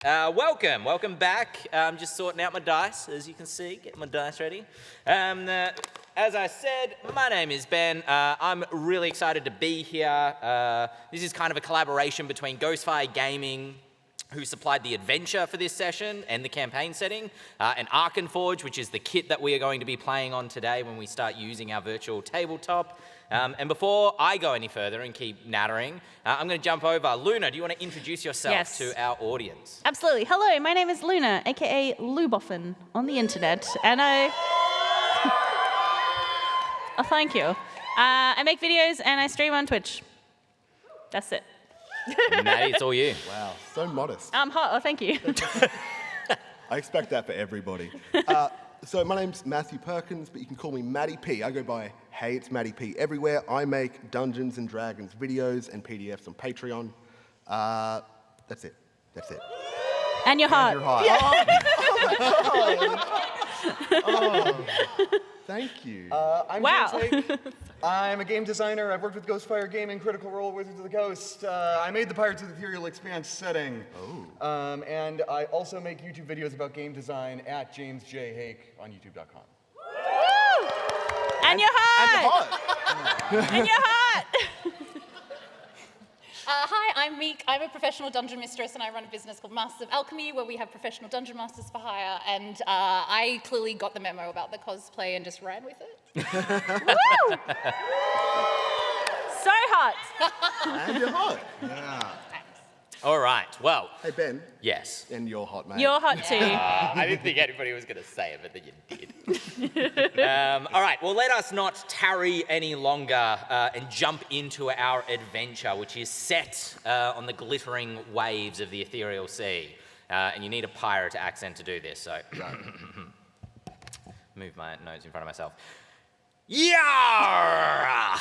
Welcome back. I'm just sorting out my dice, as you can see, getting my dice ready. As I said, my name is Ben. I'm really excited to be here. This is kind of a collaboration between Ghostfire Gaming, who supplied the adventure for this session and the campaign setting, and Arkenforge, which is the kit that we are going to be playing on today when we start using our virtual tabletop. And before I go any further and keep nattering, I'm going to jump over. Luna, do you want to introduce yourself to our audience? Absolutely. Hello, my name is Luna, aka Luboffin on the internet, and I... Oh, thank you. I make videos and I stream on Twitch. That's it. Maddie, it's all you. Wow, so modest. I'm hot. Oh, thank you. I expect that for everybody. So my name's Matthew Perkins, but you can call me Matty P. I go by Hey, it's Matty P everywhere. I make Dungeons and Dragons videos and PDFs on Patreon. That's it. That's it. And you're hot. And you're hot. Yeah. Oh. Thank you. I'm Wow. James Haeck. I'm a game designer. I've worked with Ghostfire Gaming, Critical Role, Wizards of the Coast. I made the Pirates of the Ethereal Expanse setting. Oh. And I also make YouTube videos about game design at James J. Haeck on YouTube.com. And you're hot. And you're hot. And you're hot. Hi, I'm Meek. I'm a professional dungeon mistress, and I run a business called Masters of Alchemy, where we have professional dungeon masters for hire. And I clearly got the memo about the cosplay and just ran with it. Woo! So hot. And you're hot. Yeah. All right, well, Hey, Ben. yes. And you're hot, mate. You're hot too. I didn't think anybody was going to say it, but then you did. All right, well, let us not tarry any longer and jump into our adventure, which is set on the glittering waves of the Aetherial Sea. And you need a pirate accent to do this, so... Move my notes in front of myself. Yarr!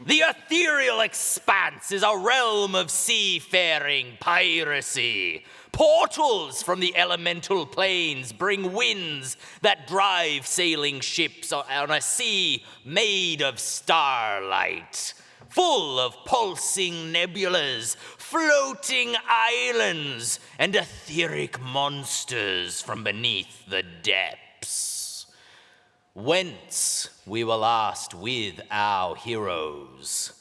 The ethereal expanse is a realm of seafaring piracy. Portals from the elemental planes bring winds that drive sailing ships on a sea made of starlight, full of pulsing nebulas, floating islands, and etheric monsters from beneath the depths. Whence we were last with our heroes.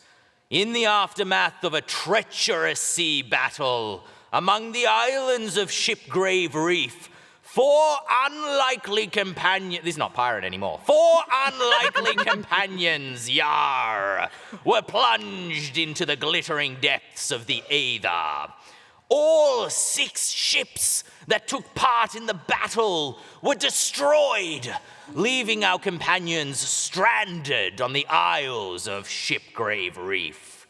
In the aftermath of a treacherous sea battle among the islands of Ship Grave Reef, four unlikely companions, this is not pirate anymore, four unlikely companions, yar, were plunged into the glittering depths of the Aether. All 6 ships that took part in the battle were destroyed, leaving our companions stranded on the isles of Ship Grave Reef.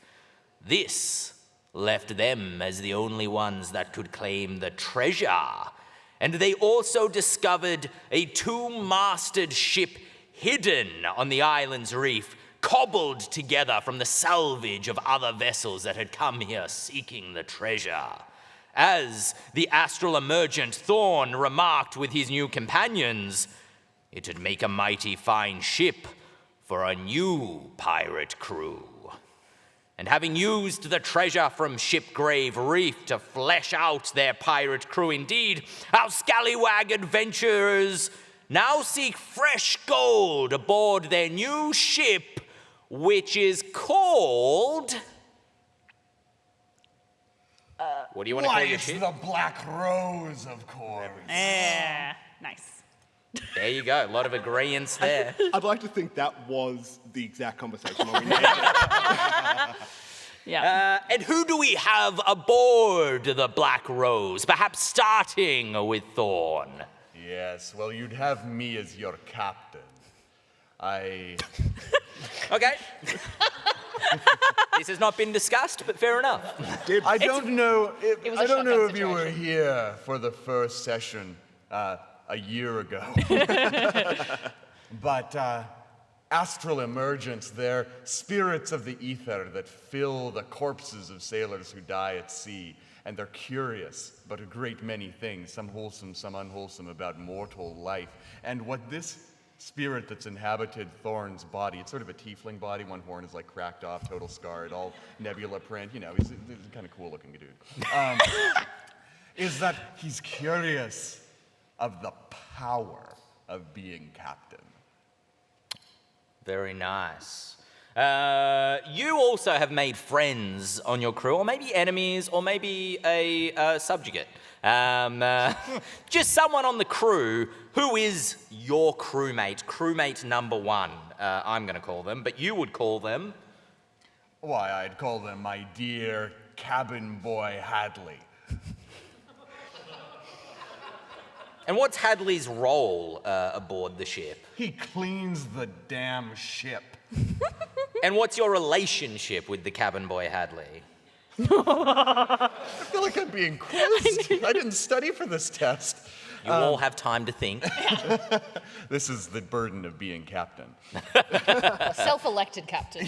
This left them as the only ones that could claim the treasure, and they also discovered a 2-masted ship hidden on the island's reef, cobbled together from the salvage of other vessels that had come here seeking the treasure. As the astral emergent Thorn remarked with his new companions, it'd make a mighty fine ship for a new pirate crew. And having used the treasure from Ship Grave Reef to flesh out their pirate crew indeed, our scallywag adventurers now seek fresh gold aboard their new ship, which is called... what do you want to call your It's ship? the Black Rose, of course. Yeah. Nice. There you go, a lot of agreeance there. I'd like to think that was the exact conversation where we named it. Yeah. And who do we have aboard the Black Rose? Perhaps starting with Thorn. Yes, well, you'd have me as your captain. Okay. This has not been discussed, but fair enough. I don't know It was a I don't know shotgun if you were situation. here for the first session a year ago. But astral emergence, they're spirits of the ether that fill the corpses of sailors who die at sea. And they're curious about a great many things, some wholesome, some unwholesome, about mortal life. And what this spirit that's inhabited Thorn's body, it's sort of a tiefling body, one horn is like cracked off, total scarred, all nebula print, you know, he's a kind of cool looking dude. is that he's curious of the power of being captain. Very nice. You also have made friends on your crew, or maybe enemies, or maybe a subjugate. Just someone on the crew who is your crewmate number one, I'm going to call them, but you would call them... Why, I'd call them my dear cabin boy Hadley. And what's Hadley's role aboard the ship? He cleans the damn ship. And what's your relationship with the cabin boy Hadley? I feel like I'm being quizzed. I didn't study for this test. You all have time to think. This is the burden of being captain. Self-elected captain.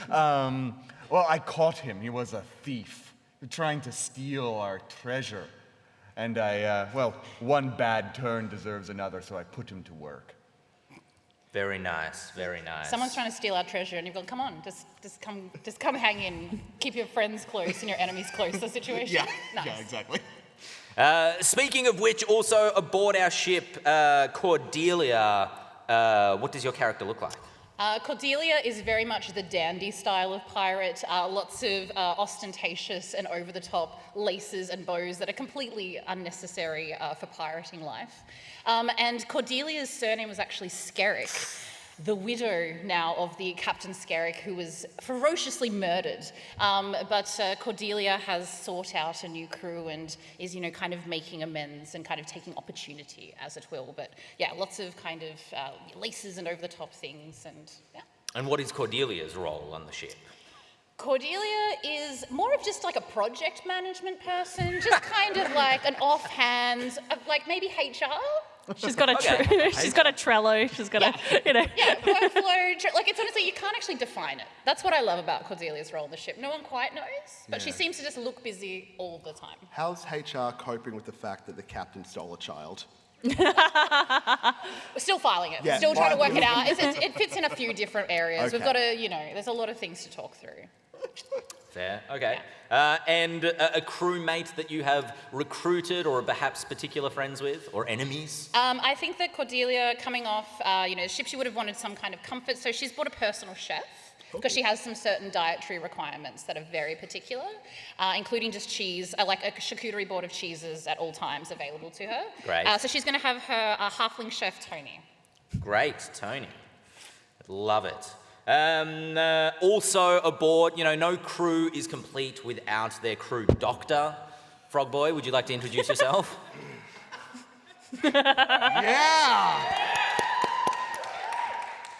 Well, I caught him. He was a thief trying to steal our treasure. And well, one bad turn deserves another, so I put him to work. Very nice, very nice. Someone's trying to steal our treasure, and you've gone, come on, just come hang in. Keep your friends close and your enemies close, the situation. Yeah, Nice. yeah, exactly. Speaking of which, also aboard our ship, Cordelia, what does your character look like? Cordelia is very much the dandy style of pirate. Lots of ostentatious and over-the-top laces and bows that are completely unnecessary for pirating life. And Cordelia's surname was actually Skerrick, the widow now of the Captain Skerrick, who was ferociously murdered. But Cordelia has sought out a new crew and is, kind of making amends and kind of taking opportunity, as it will. But yeah, lots of kind of laces and over-the-top things, and yeah. And what is Cordelia's role on the ship? Cordelia is more of just like a project management person, just kind of like an offhand, like maybe HR. She's got a she's got a Trello. She's got a Yeah, workflow. Like, it's honestly, you can't actually define it. That's what I love about Cordelia's role on the ship. No one quite knows, but she seems to just look busy all the time. How's HR coping with the fact that the captain stole a child? We're still filing it. Yeah, Still trying to work it fine. out. It fits in a few different areas. We've got to, there's a lot of things to talk through. Fair, okay. And a crewmate that you have recruited or perhaps particular friends with, or enemies? I think that Cordelia, coming off, the ship, she would have wanted some kind of comfort, so she's bought a personal chef, because she has some certain dietary requirements that are very particular, including just cheese, like a charcuterie board of cheeses at all times available to her. Great. So she's going to have her halfling chef, Tony. Great, Tony. Love it. Also aboard, no crew is complete without their crew doctor. Frog Boy, would you like to introduce yourself? Yeah!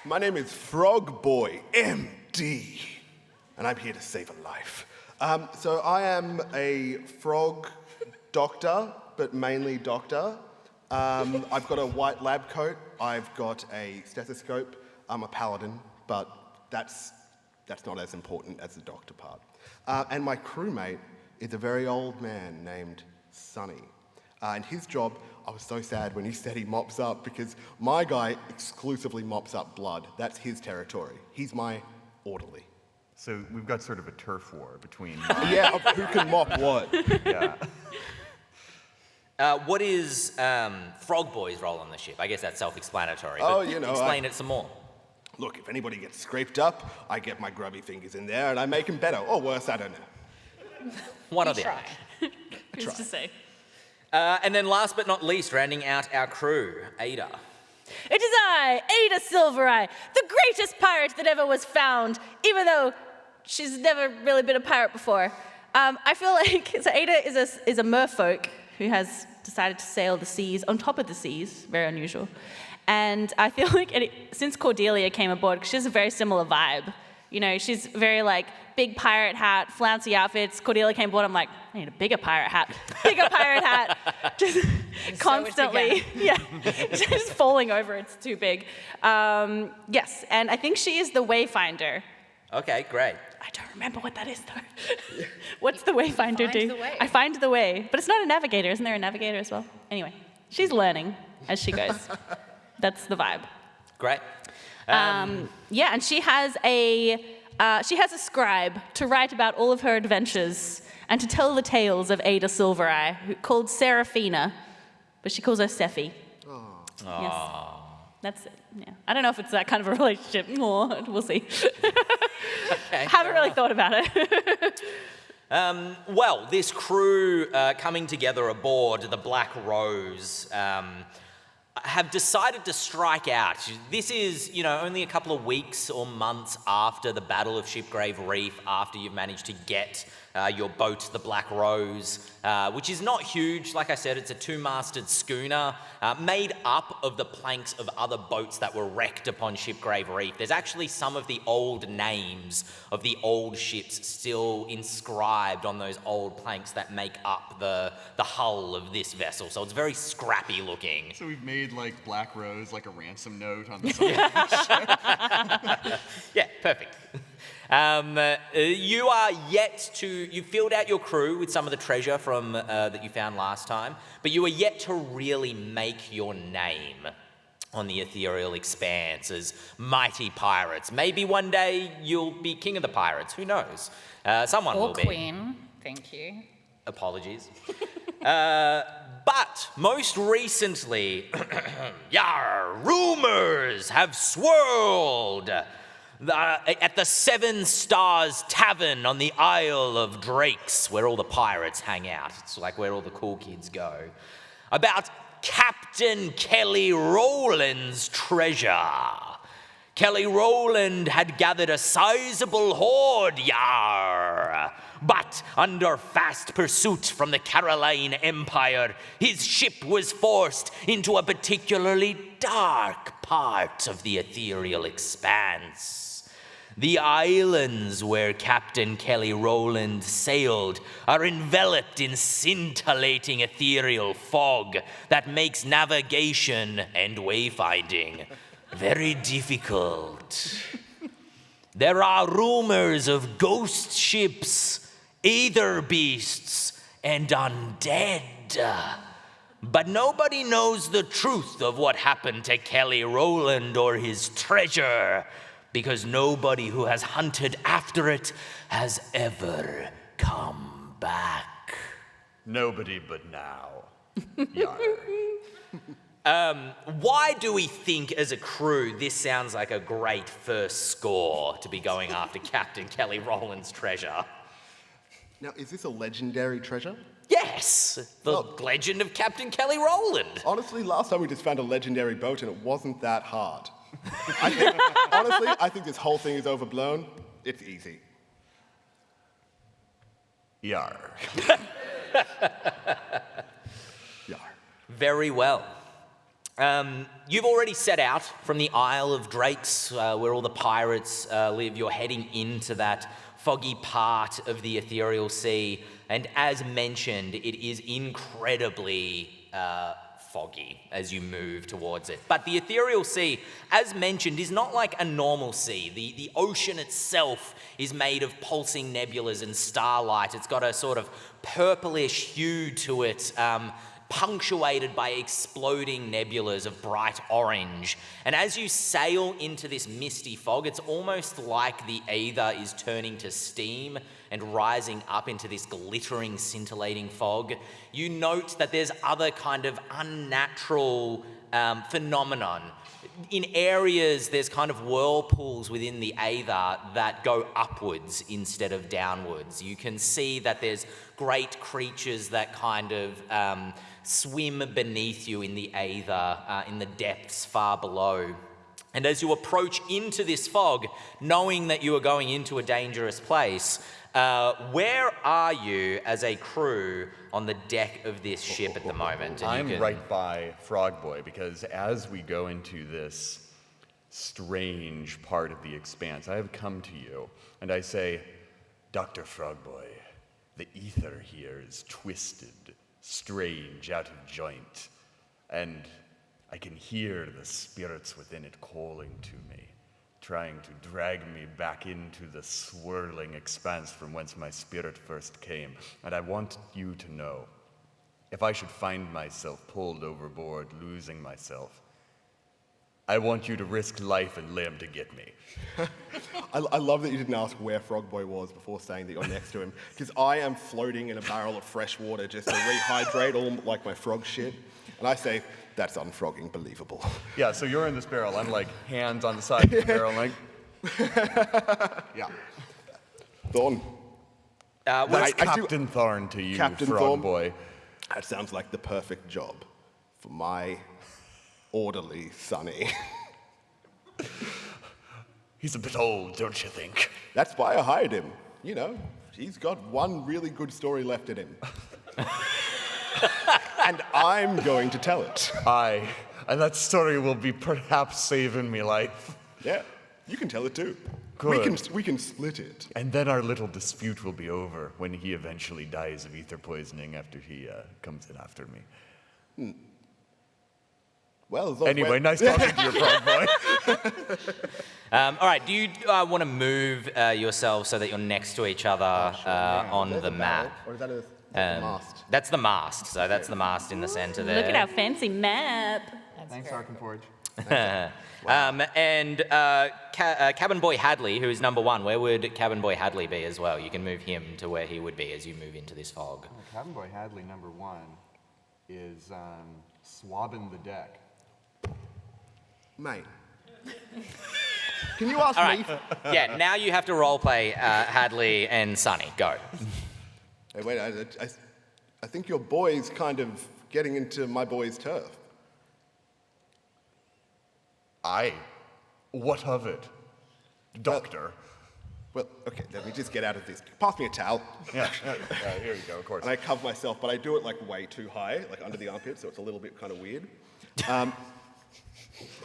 My name is Frog Boy, MD, and I'm here to save a life. So I am a frog doctor, but mainly doctor. I've got a white lab coat. I've got a stethoscope. I'm a paladin, but that's not as important as the doctor part. And my crewmate is a very old man named Sonny. And his job, I was so sad when he said he mops up, because my guy exclusively mops up blood. That's his territory. He's my orderly. So we've got sort of a turf war between... Yeah, of who can mop what. Yeah. What is Frog Boy's role on the ship? I guess that's self-explanatory. Oh, but explain it some more. Look, if anybody gets scraped up, I get my grubby fingers in there and I make them better. Or worse, I don't know. One or We the try. other. Who's to say? And then last but not least, rounding out our crew, Ada. It is I, Ada Silvereye, the greatest pirate that ever was found, even though she's never really been a pirate before. I feel like Ada is a merfolk who has decided to sail the seas, on top of the seas, very unusual. And I feel like since Cordelia came aboard, 'cause she has a very similar vibe. She's very big pirate hat, flouncy outfits. Cordelia came aboard, I'm like, I need a bigger pirate hat. Just constantly, just falling over, it's too big. Yes, and I think she is the Wayfinder. Okay, great. I don't remember what that is though. What's the Wayfinder do? the way. I find the way, but it's not a navigator. Isn't there a navigator as well? Anyway, she's learning as she goes. That's the vibe. Great. Yeah, and she has a She has a scribe to write about all of her adventures and to tell the tales of Ada Silvereye, called Seraphina, but she calls her Sephi. Yes. That's it. Yeah. I don't know if it's that kind of a relationship. We'll see. Okay, Haven't really thought about it. Well, this crew coming together aboard the Black Rose have decided to strike out. This is, only a couple of weeks or months after the Battle of Ship Grave Reef, after you've managed to get your boat, the Black Rose, which is not huge. Like I said, it's a two-masted schooner made up of the planks of other boats that were wrecked upon Ship Grave Reef. There's actually some of the old names of the old ships still inscribed on those old planks that make up the hull of this vessel. So it's very scrappy looking. So we've made like Black Rose like a ransom note on the side. Yeah, perfect. You filled out your crew with some of the treasure from that you found last time, but you are yet to really make your name on the ethereal expanse as mighty pirates. Maybe one day you'll be king of the pirates, who knows? Someone Or will be. queen. Thank you. Apologies. But most recently, rumours have swirled at the Seven Stars Tavern on the Isle of Drakes, where all the pirates hang out. It's like where all the cool kids go. About Cap'n Kelley Roland's treasure. Kelley Roland had gathered a sizable hoard, but under fast pursuit from the Caroline Empire, his ship was forced into a particularly dark part of the ethereal expanse. The islands where Cap'n Kelley Roland sailed are enveloped in scintillating ethereal fog that makes navigation and wayfinding very difficult. There are rumors of ghost ships, aether beasts, and undead. But nobody knows the truth of what happened to Kelley Roland or his treasure, because nobody who has hunted after it has ever come back. Nobody but now. Yar. Why do we think as a crew this sounds like a great first score to be going after Cap'n Kelley Roland's treasure? Now, is this a legendary treasure? Yes, the legend of Cap'n Kelley Roland. Honestly, last time we just found a legendary boat and it wasn't that hard. I think this whole thing is overblown. It's easy. Yar. Yar. Very well. You've already set out from the Isle of Drakes, where all the pirates live. You're heading into that foggy part of the Aetherial Sea, and as mentioned, it is incredibly foggy as you move towards it. But the Aetherial Sea, as mentioned, is not like a normal sea. The ocean itself is made of pulsing nebulas and starlight. It's got a sort of purplish hue to it, punctuated by exploding nebulas of bright orange. And as you sail into this misty fog, it's almost like the aether is turning to steam and rising up into this glittering, scintillating fog. You note that there's other kind of unnatural phenomenon. In areas, there's kind of whirlpools within the aether that go upwards instead of downwards. You can see that there's great creatures that kind of swim beneath you in the aether, in the depths far below. And as you approach into this fog, knowing that you are going into a dangerous place, where are you as a crew on the deck of this ship at the moment? And I'm right by Frogboy, because as we go into this strange part of the expanse, I have come to you and I say, Dr. Frogboy, the ether here is twisted, strange, out of joint, and I can hear the spirits within it calling to me, trying to drag me back into the swirling expanse from whence my spirit first came. And I want you to know, if I should find myself pulled overboard, losing myself, I want you to risk life and limb to get me. I love that you didn't ask where Frog Boy was before saying that you're next to him, because I am floating in a barrel of fresh water just to rehydrate all like my frog shit. And I say, that's unfrogging believable. Yeah, so you're in this barrel. I'm like hands on the side of the barrel, like. Yeah. Thorn. What's Captain Thorn to you, Captain Frog Thorn? Boy? That sounds like the perfect job for my orderly Sonny. He's a bit old, don't you think? That's why I hired him. You know, he's got one really good story left in him. And I'm going to tell it. Aye, and that story will be perhaps saving me life. Yeah, you can tell it too. Good. We can split it. And then our little dispute will be over when he eventually dies of ether poisoning after he comes in after me. Well, as long as Anyway, we're- nice talking to you, Frog Boy. All right, do you want to move yourselves so that you're next to each other on There's the a barrel, map? or is that a mast? That's the mast, so that's the mast in the center there. Look at our fancy map. Thanks, Arkenforge. And Cabin Boy Hadley, who is number 1, where would Cabin Boy Hadley be as well? You can move him to where he would be as you move into this fog. Cap'n Boy Hadley, number 1, is swabbing the deck. Mate. Can you ask All me? right. Yeah, now you have to roleplay Hadley and Sonny. Go. Hey, wait, I think your boy's kind of getting into my boy's turf. Aye. What of it? Doctor. Well, okay, let me just get out of this. Pass me a towel. Yeah, here you go, of course. And I cover myself, but I do it like way too high, like under the armpit, so it's a little bit kind of weird.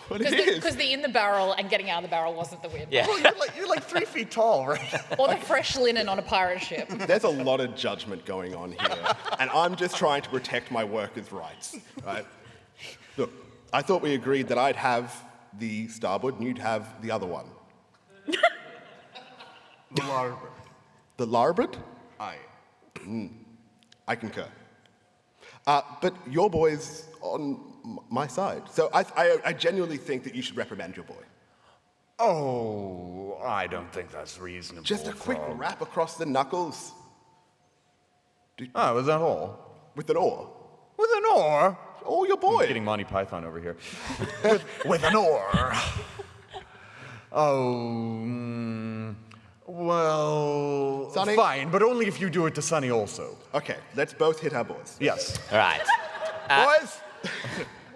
But it is. Because the in the barrel and getting out of the barrel wasn't the weird Yeah. part. You're like 3 feet tall, right? Or the fresh linen on a pirate ship. There's a lot of judgment going on here, and I'm just trying to protect my workers' rights, right? Look, I thought we agreed that I'd have the starboard and you'd have the other one. The larboard. The larboard? Aye. I concur. But your boy's on my side, so I genuinely think that you should reprimand your boy. Oh, I don't think that's reasonable. Just a quick Frog. rap across the knuckles Oh, was that all? with an oar. With an oar? Oh, your boy. Getting Monty Python over here. with an oar. Oh, well, Sonny? fine, but only if you do it to Sonny also. Okay, let's both hit our boys. Yes. All right. Boys,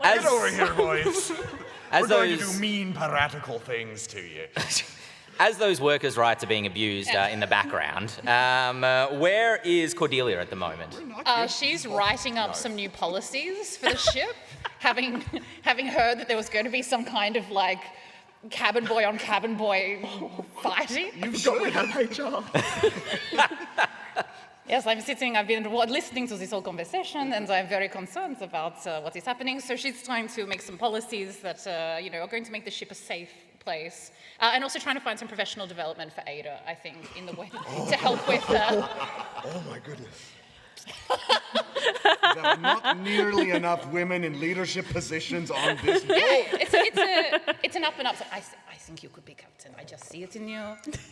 As, get over here, boys. as We're going to those do mean piratical things to you. as those workers' rights are being abused in the background, where is Cordelia at the moment? She's writing up some new policies for the ship, having heard that there was going to be some kind of like cabin boy on cabin boy fighting. You've got to have HR. Yes, I've been listening to this whole conversation, and I'm very concerned about what is happening. So she's trying to make some policies that are going to make the ship a safe place, and also trying to find some professional development for Ada, I think, in the way to help with. Oh my goodness. There are not nearly enough women in leadership positions on this boat. It's an up and up. I think you could be captain. I just see it in you.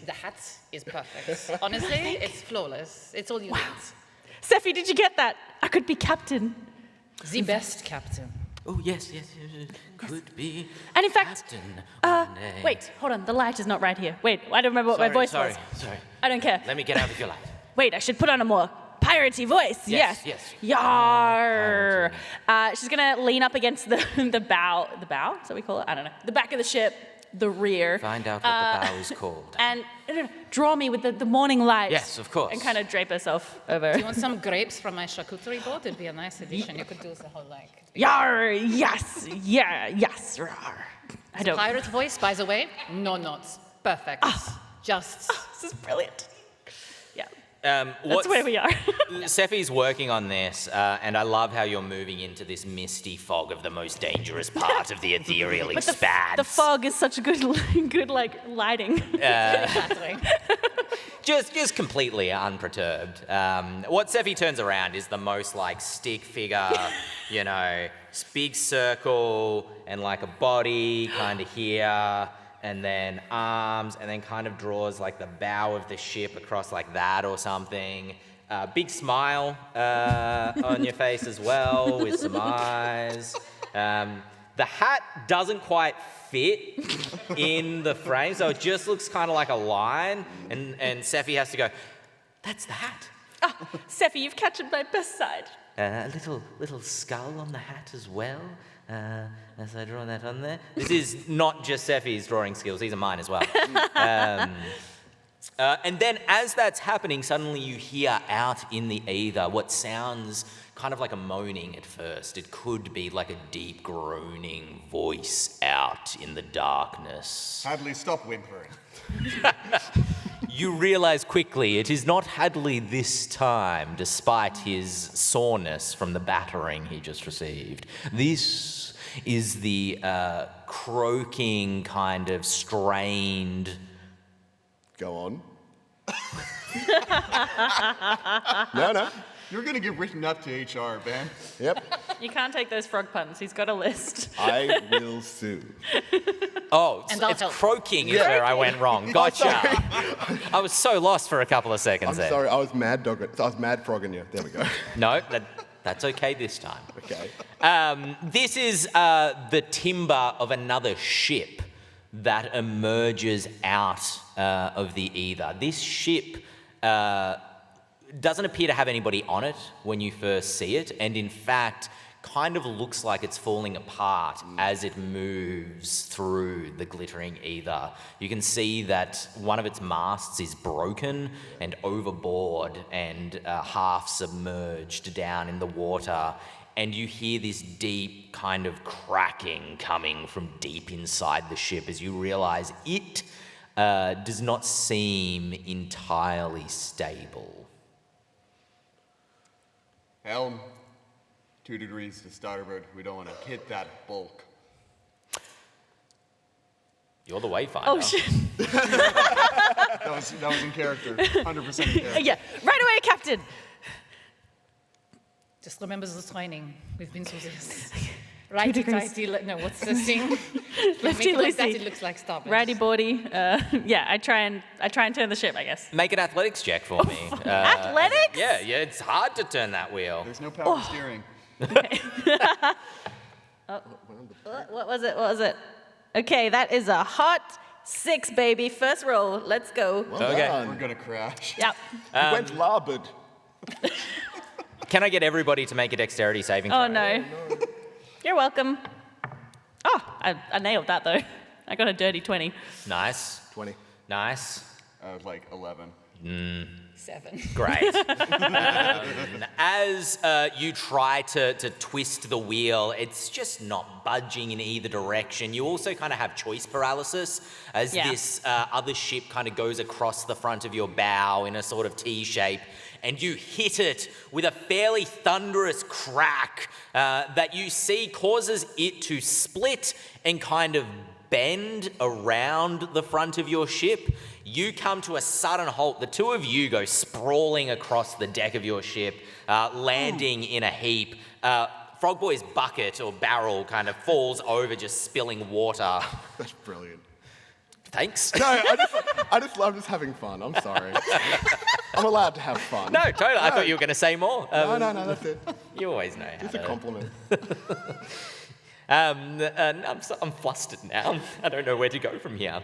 The hat is perfect. Honestly, it's flawless. It's all you need. Sephi, did you get that? I could be captain. The best captain. Oh, yes, could be. And in fact, captain one day. wait, hold on. The light is not right here. Wait, I don't remember what my voice was. Sorry. I don't care. Let me get out of your light. Wait, I should put on a more piratey voice. Yes. Yar. She's gonna lean up against the bow. The bow? Is that what we call it? I don't know. The back of the ship, the rear. Find out what the bow is called. And draw me with the morning light. Yes, of course. And kind of drape herself over. Do you want some grapes from my charcuterie board? It'd be a nice addition. You could do the whole like. Yar. Yes. Yeah. Yes. Rawr. I don't. Pirate voice, by the way, no notes. Perfect. Just. This is brilliant. Yeah. That's where we are. Sephi's working on this, and I love how you're moving into this misty fog of the most dangerous part of the ethereal expanse. The fog is such good like lighting. Exactly. Just completely unperturbed. What Sephi turns around is the most like stick figure, you know, big circle and like a body kind of here, and then arms, and then kind of draws like the bow of the ship across like that or something. Big smile on your face as well with some eyes. The hat doesn't quite fit in the frame, so it just looks kind of like a line, and Sephi has to go, that's the hat. Oh, Sephi, you've captured my best side. A little skull on the hat as well, as I draw that on there. This is not just Sephi's drawing skills, these are mine as well. And then as that's happening, suddenly you hear out in the ether what sounds kind of like a moaning at first. It could be like a deep groaning voice out in the darkness. Hadley, stop whimpering. You realize quickly it is not Hadley this time, despite his soreness from the battering he just received. This is the croaking, kind of strained... Go on. No. You're going to get written up to HR, Ben. Yep. You can't take those frog puns. He's got a list. I will sue. Oh, And I'll it's help. croaking is where I went wrong. Gotcha. I was so lost for a couple of seconds I'm there. sorry, I was mad frogging you. There we go. No, that's okay this time. Okay. This is the timber of another ship that emerges out of the ether. This ship doesn't appear to have anybody on it when you first see it, and in fact kind of looks like it's falling apart as it moves through the glittering ether. You can see that one of its masts is broken and overboard and half submerged down in the water, and you hear this deep kind of cracking coming from deep inside the ship as you realize it does not seem entirely stable. Helm, 2 degrees to starboard. We don't want to hit that bulk. You're the wayfinder. Oh, shit. That was in character. 100% in character. Yeah, right away, Captain. Just remember the training. We've been through this. Righty degrees. tighty. No, what's the thing? Lefty Make it like that, loosey. it looks like starboard. Righty boardy. Yeah, I try and turn the ship, I guess. Make an athletics check for me. Athletics? Yeah, it's hard to turn that wheel. There's no power steering. What was it? Okay, that is a hot 6, baby. First roll. Let's go. Well Okay. done. We're going to crash. Yep. You went larboard. Can I get everybody to make a dexterity saving throw? Oh, no. You're welcome. Oh, I nailed that, though. I got a dirty 20. Nice. 20. Nice. I was like 11. 7. Great. As you try to twist the wheel, it's just not budging in either direction. You also kind of have choice paralysis as this other ship kind of goes across the front of your bow in a sort of T shape, and you hit it with a fairly thunderous crack that you see causes it to split and kind of bend around the front of your ship. You come to a sudden halt. The two of you go sprawling across the deck of your ship, landing in a heap. Frogboy's bucket or barrel kind of falls over, just spilling water. That's brilliant. Thanks. No, I just love just having fun. I'm sorry. I'm allowed to have fun. No, totally. I thought you were going to say more. No, that's it. You always know how It's a to... compliment. I'm flustered now. I don't know where to go from here.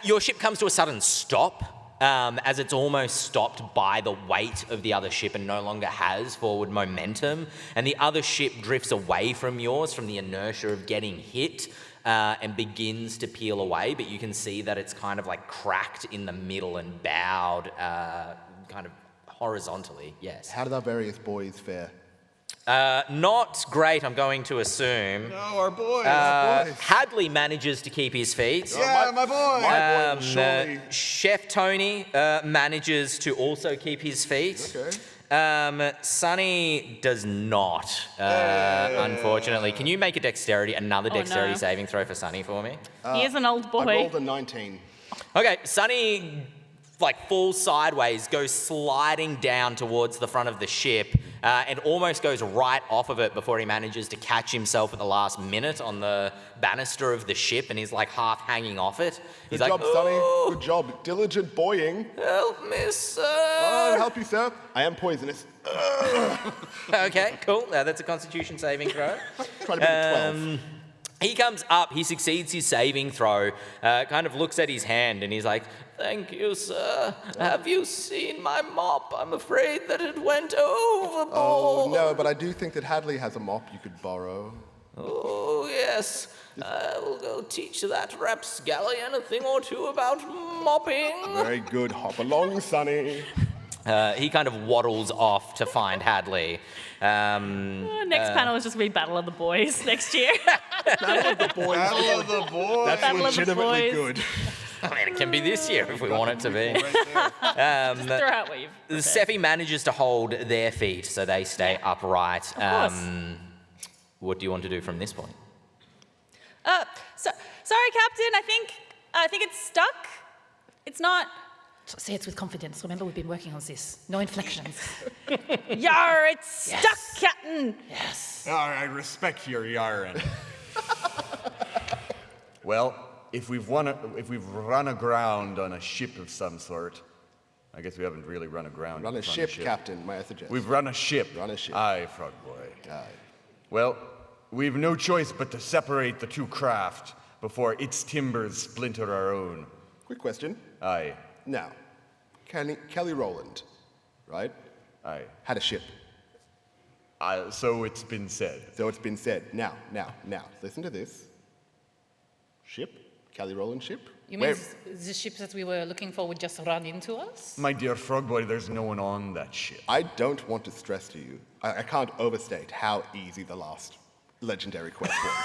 Your ship comes to a sudden stop as it's almost stopped by the weight of the other ship and no longer has forward momentum. And the other ship drifts away from yours from the inertia of getting hit and begins to peel away. But you can see that it's kind of like cracked in the middle and bowed kind of horizontally, yes. How did our various boys fare? Not great, I'm going to assume. No, our boys. Hadley manages to keep his feet. Yeah, my boy. My boy will surely... Chef Tony manages to also keep his feet. Okay. Sonny does not, unfortunately. Can you make another dexterity saving throw for Sonny for me? He is an old boy. I rolled a 19. Okay, Sonny falls sideways, goes sliding down towards the front of the ship, and almost goes right off of it before he manages to catch himself at the last minute on the banister of the ship, and he's half hanging off it. He's Good job, "Oh, Sonny. Good job. Diligent boying. help me, sir." Oh, help you, sir. I am poisonous. Okay, cool. That's a Constitution saving throw. Try to beat a 12. He comes up, he succeeds his saving throw, kind of looks at his hand, and he's like, "Thank you, sir. Have you seen my mop? I'm afraid that it went overboard." Oh, no, but I do think that Hadley has a mop you could borrow. Oh, yes. I will go teach that rapscallion a thing or two about mopping. Very good. Hop along, Sonny. He kind of waddles off to find Hadley. Next panel is just going to be Battle of the Boys next year. Battle of the boys. Battle of the boys. That's Battle of the legitimately boys. good. I mean, it can be this year if we want it to be. Just throw out what you've prepared. Sephi manages to hold their feet so they stay upright. Of course. What do you want to do from this point? Sorry, Captain. I think it's stuck. It's not. Say it with confidence. Remember, we've been working on this. No inflections. Yar, it's stuck, Captain. Yes. I respect your yarn. Well, if we've run aground on a ship of some sort, I guess we haven't really run aground. Run a ship, Captain, may I suggest. We've run a ship. Run a ship. Aye, Frog Boy. Aye. Well, we've no choice but to separate the two craft before its timbers splinter our own. Quick question. Aye. Now, Kelley Roland, right, Aye. had a ship. So it's been said. So it's been said. Now, listen to this. Ship? Kelley Roland ship? You mean the ship that we were looking for would just run into us? My dear Frog Boy, there's no one on that ship. I don't want to stress to you, I can't overstate how easy the last legendary quest was.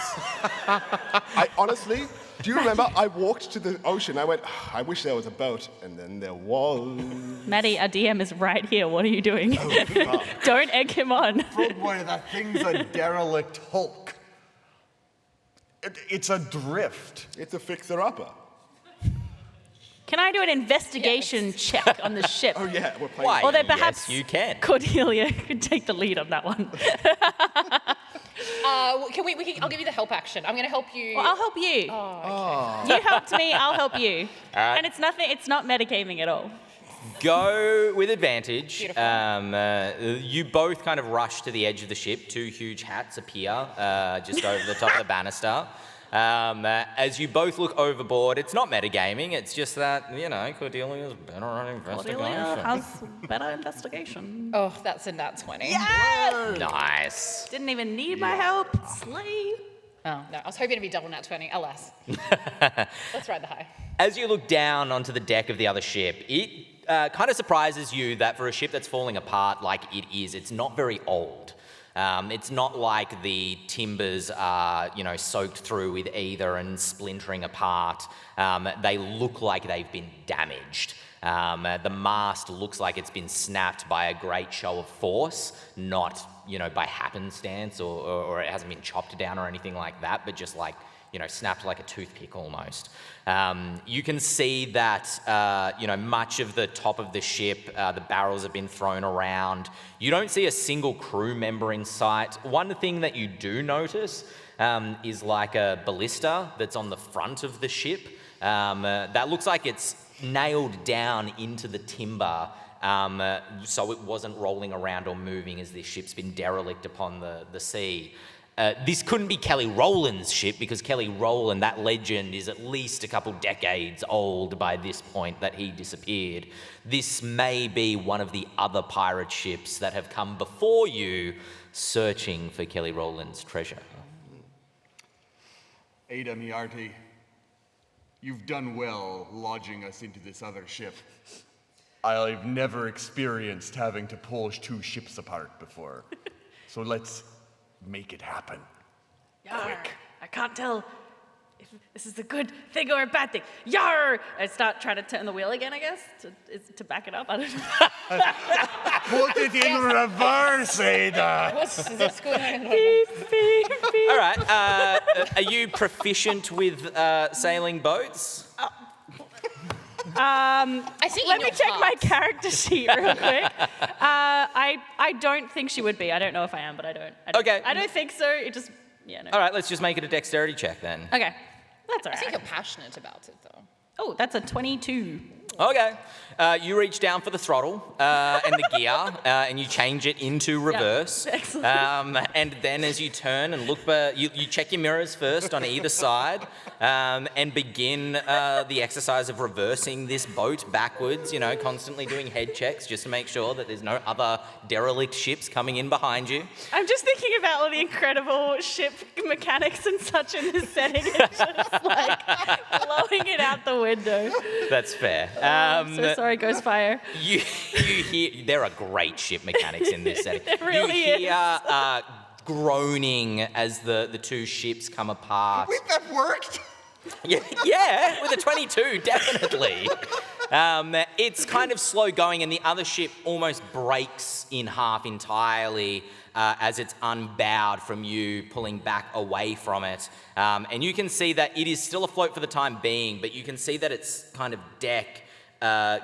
I honestly, do you remember, I walked to the ocean, I went, I wish there was a boat, and then there was. Maddie, our DM is right here. What are you doing? Don't egg him on. Frog Boy, that thing's a derelict hulk. It's adrift. It's a fixer-upper. Can I do an investigation check on the ship? Oh yeah, we're playing. Why? Or then perhaps Yes, you can. Cordelia could take the lead on that one. I'll give you the help action. I'm going to help you. Well, I'll help you. You helped me, I'll help you. And it's not metagaming at all. Go with advantage. Beautiful. You both kind of rush to the edge of the ship. Two huge hats appear just over the top of the banister. As you both look overboard, it's not metagaming, it's just that, Cordelia's better at investigation. Cordelia has better investigation. Oh, that's a nat 20. Yes! Nice. Didn't even need my help. Slay. Oh, no, I was hoping to be double nat 20. Alas. Let's ride the high. As you look down onto the deck of the other ship, it kind of surprises you that for a ship that's falling apart like it is, it's not very old. It's not like the timbers are, soaked through with ether and splintering apart. They look like they've been damaged. The mast looks like it's been snapped by a great show of force, not, by happenstance or it hasn't been chopped down or anything like that, but just like, snapped like a toothpick almost. You can see that, much of the top of the ship, the barrels have been thrown around. You don't see a single crew member in sight. One thing that you do notice is like a ballista that's on the front of the ship. That looks like it's nailed down into the timber, so it wasn't rolling around or moving as this ship's been derelict upon the sea. This couldn't be Kelley Roland's ship because Kelley Roland, that legend, is at least a couple decades old by this point that he disappeared. This may be one of the other pirate ships that have come before you searching for Kelley Roland's treasure. Ada Miarty, you've done well lodging us into this other ship. I've never experienced having to pull two ships apart before. So let's make it happen. Yarr, I can't tell if this is a good thing or a bad thing. Yarr! I start trying to turn the wheel again, I guess, to back it up. I don't know. Put it in reverse, Ada. What's going on? Beep, beep, beep. All right. Are you proficient with sailing boats? I see. Let me check my character sheet real quick. I don't think she would be. I don't know if I am, but I don't. Okay. I don't think so. It just, yeah, no. All right, let's just make it a dexterity check then. Okay. That's all I think right. you're passionate about it, though. Oh, that's a 22. Okay. You reach down for the throttle and the gear, and you change it into reverse. Excellent. And then as you turn and look, you check your mirrors first on either side, and begin the exercise of reversing this boat backwards, you know, constantly doing head checks just to make sure that there's no other derelict ships coming in behind you. I'm just thinking about all the incredible ship mechanics and such in this setting and just like blowing it out the window. That's fair. I'm so sorry, Ghostfire. You hear, there are great ship mechanics in this setting. There really you hear groaning as the two ships come apart. Wait, that worked? Yeah, with a 22, definitely. It's kind of slow going, and the other ship almost breaks in half entirely as it's unbowed from you pulling back away from it. And you can see that it is still afloat for the time being, but you can see that its kind of deck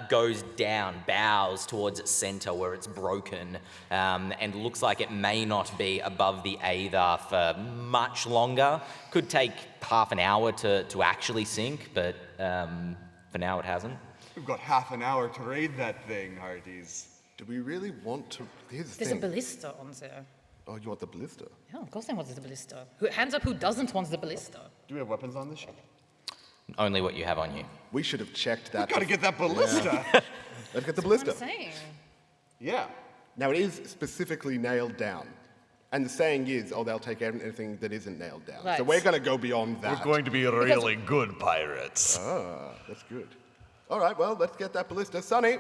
goes down, bows towards its center where it's broken, and looks like it may not be above the Aether for much longer. Could take half an hour to actually sink, but for now it hasn't. We've got half an hour to raid that thing, Hearties. Do we really want to? Here's the There's a thing. ballista on there. Oh, you want the ballista? Yeah, of course I want the ballista. Hands up who doesn't want the ballista. Do we have weapons on this ship? Only what you have on you. We should have checked that. Gotta get that ballista. Let's get the What ballista. I'm saying. Yeah. Now, it is specifically nailed down. And the saying is, oh, they'll take anything that isn't nailed down. Right. So we're going to go beyond that. We're going to be really good pirates. Ah, that's good. All right, well, let's get that ballista. Sonny,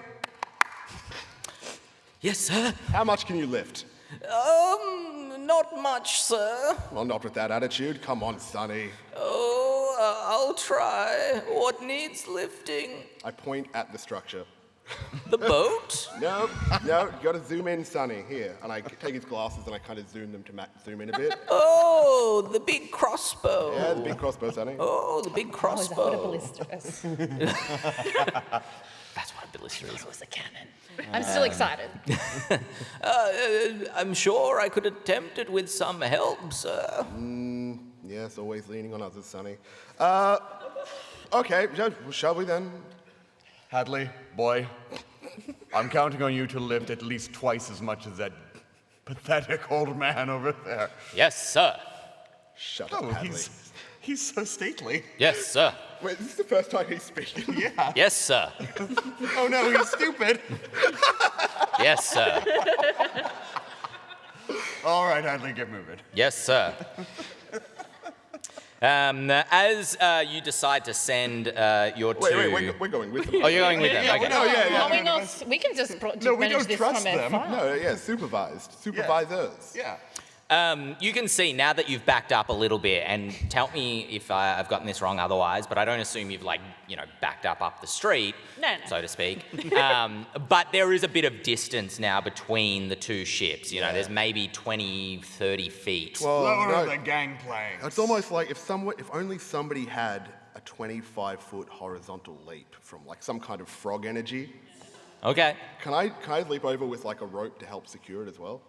Yes, sir. how much can you lift? Not much, sir. Well, not with that attitude. Come on, Sonny. Oh, I'll try. What needs lifting? I point at the structure. The boat? No, you got to zoom in, Sonny. Here. And I take his glasses and I kind of zoom them to zoom in a bit. Oh, the big crossbow. Yeah, the big crossbow, Sonny. Oh, the big Oh, is crossbow. that what a ballista is? That's what a ballista is. It was a cannon. I'm still excited. I'm sure I could attempt it with some help, sir. Yes, always leaning on others, Sonny. Okay, shall we then? Hadley, boy, I'm counting on you to lift at least twice as much as that pathetic old man over there. Yes, sir. Shut up, Oh, Hadley. he's so stately. Yes, sir. Wait, this is the first time he's speaking. Yeah. Yes, sir. Oh no, he's stupid. Yes, sir. All right, Hadley, get moving. Yes, sir. As you decide to send your two... Wait, we're going with them. Oh, you're going with them? Okay. No, yeah. Are we not? We can just No, we manage don't this trust from them. afar. No, yeah, supervised. Supervisors. Yeah. You can see now that you've backed up a little bit, and tell me if I've gotten this wrong otherwise, but I don't assume you've, backed up the street, No. so to speak. But there is a bit of distance now between the two ships. You know, there's maybe 20, 30 feet. Well, Lower no, the gangplank. it's almost like if only somebody had a 25-foot horizontal leap from some kind of frog energy. Okay. Can I leap over with a rope to help secure it as well?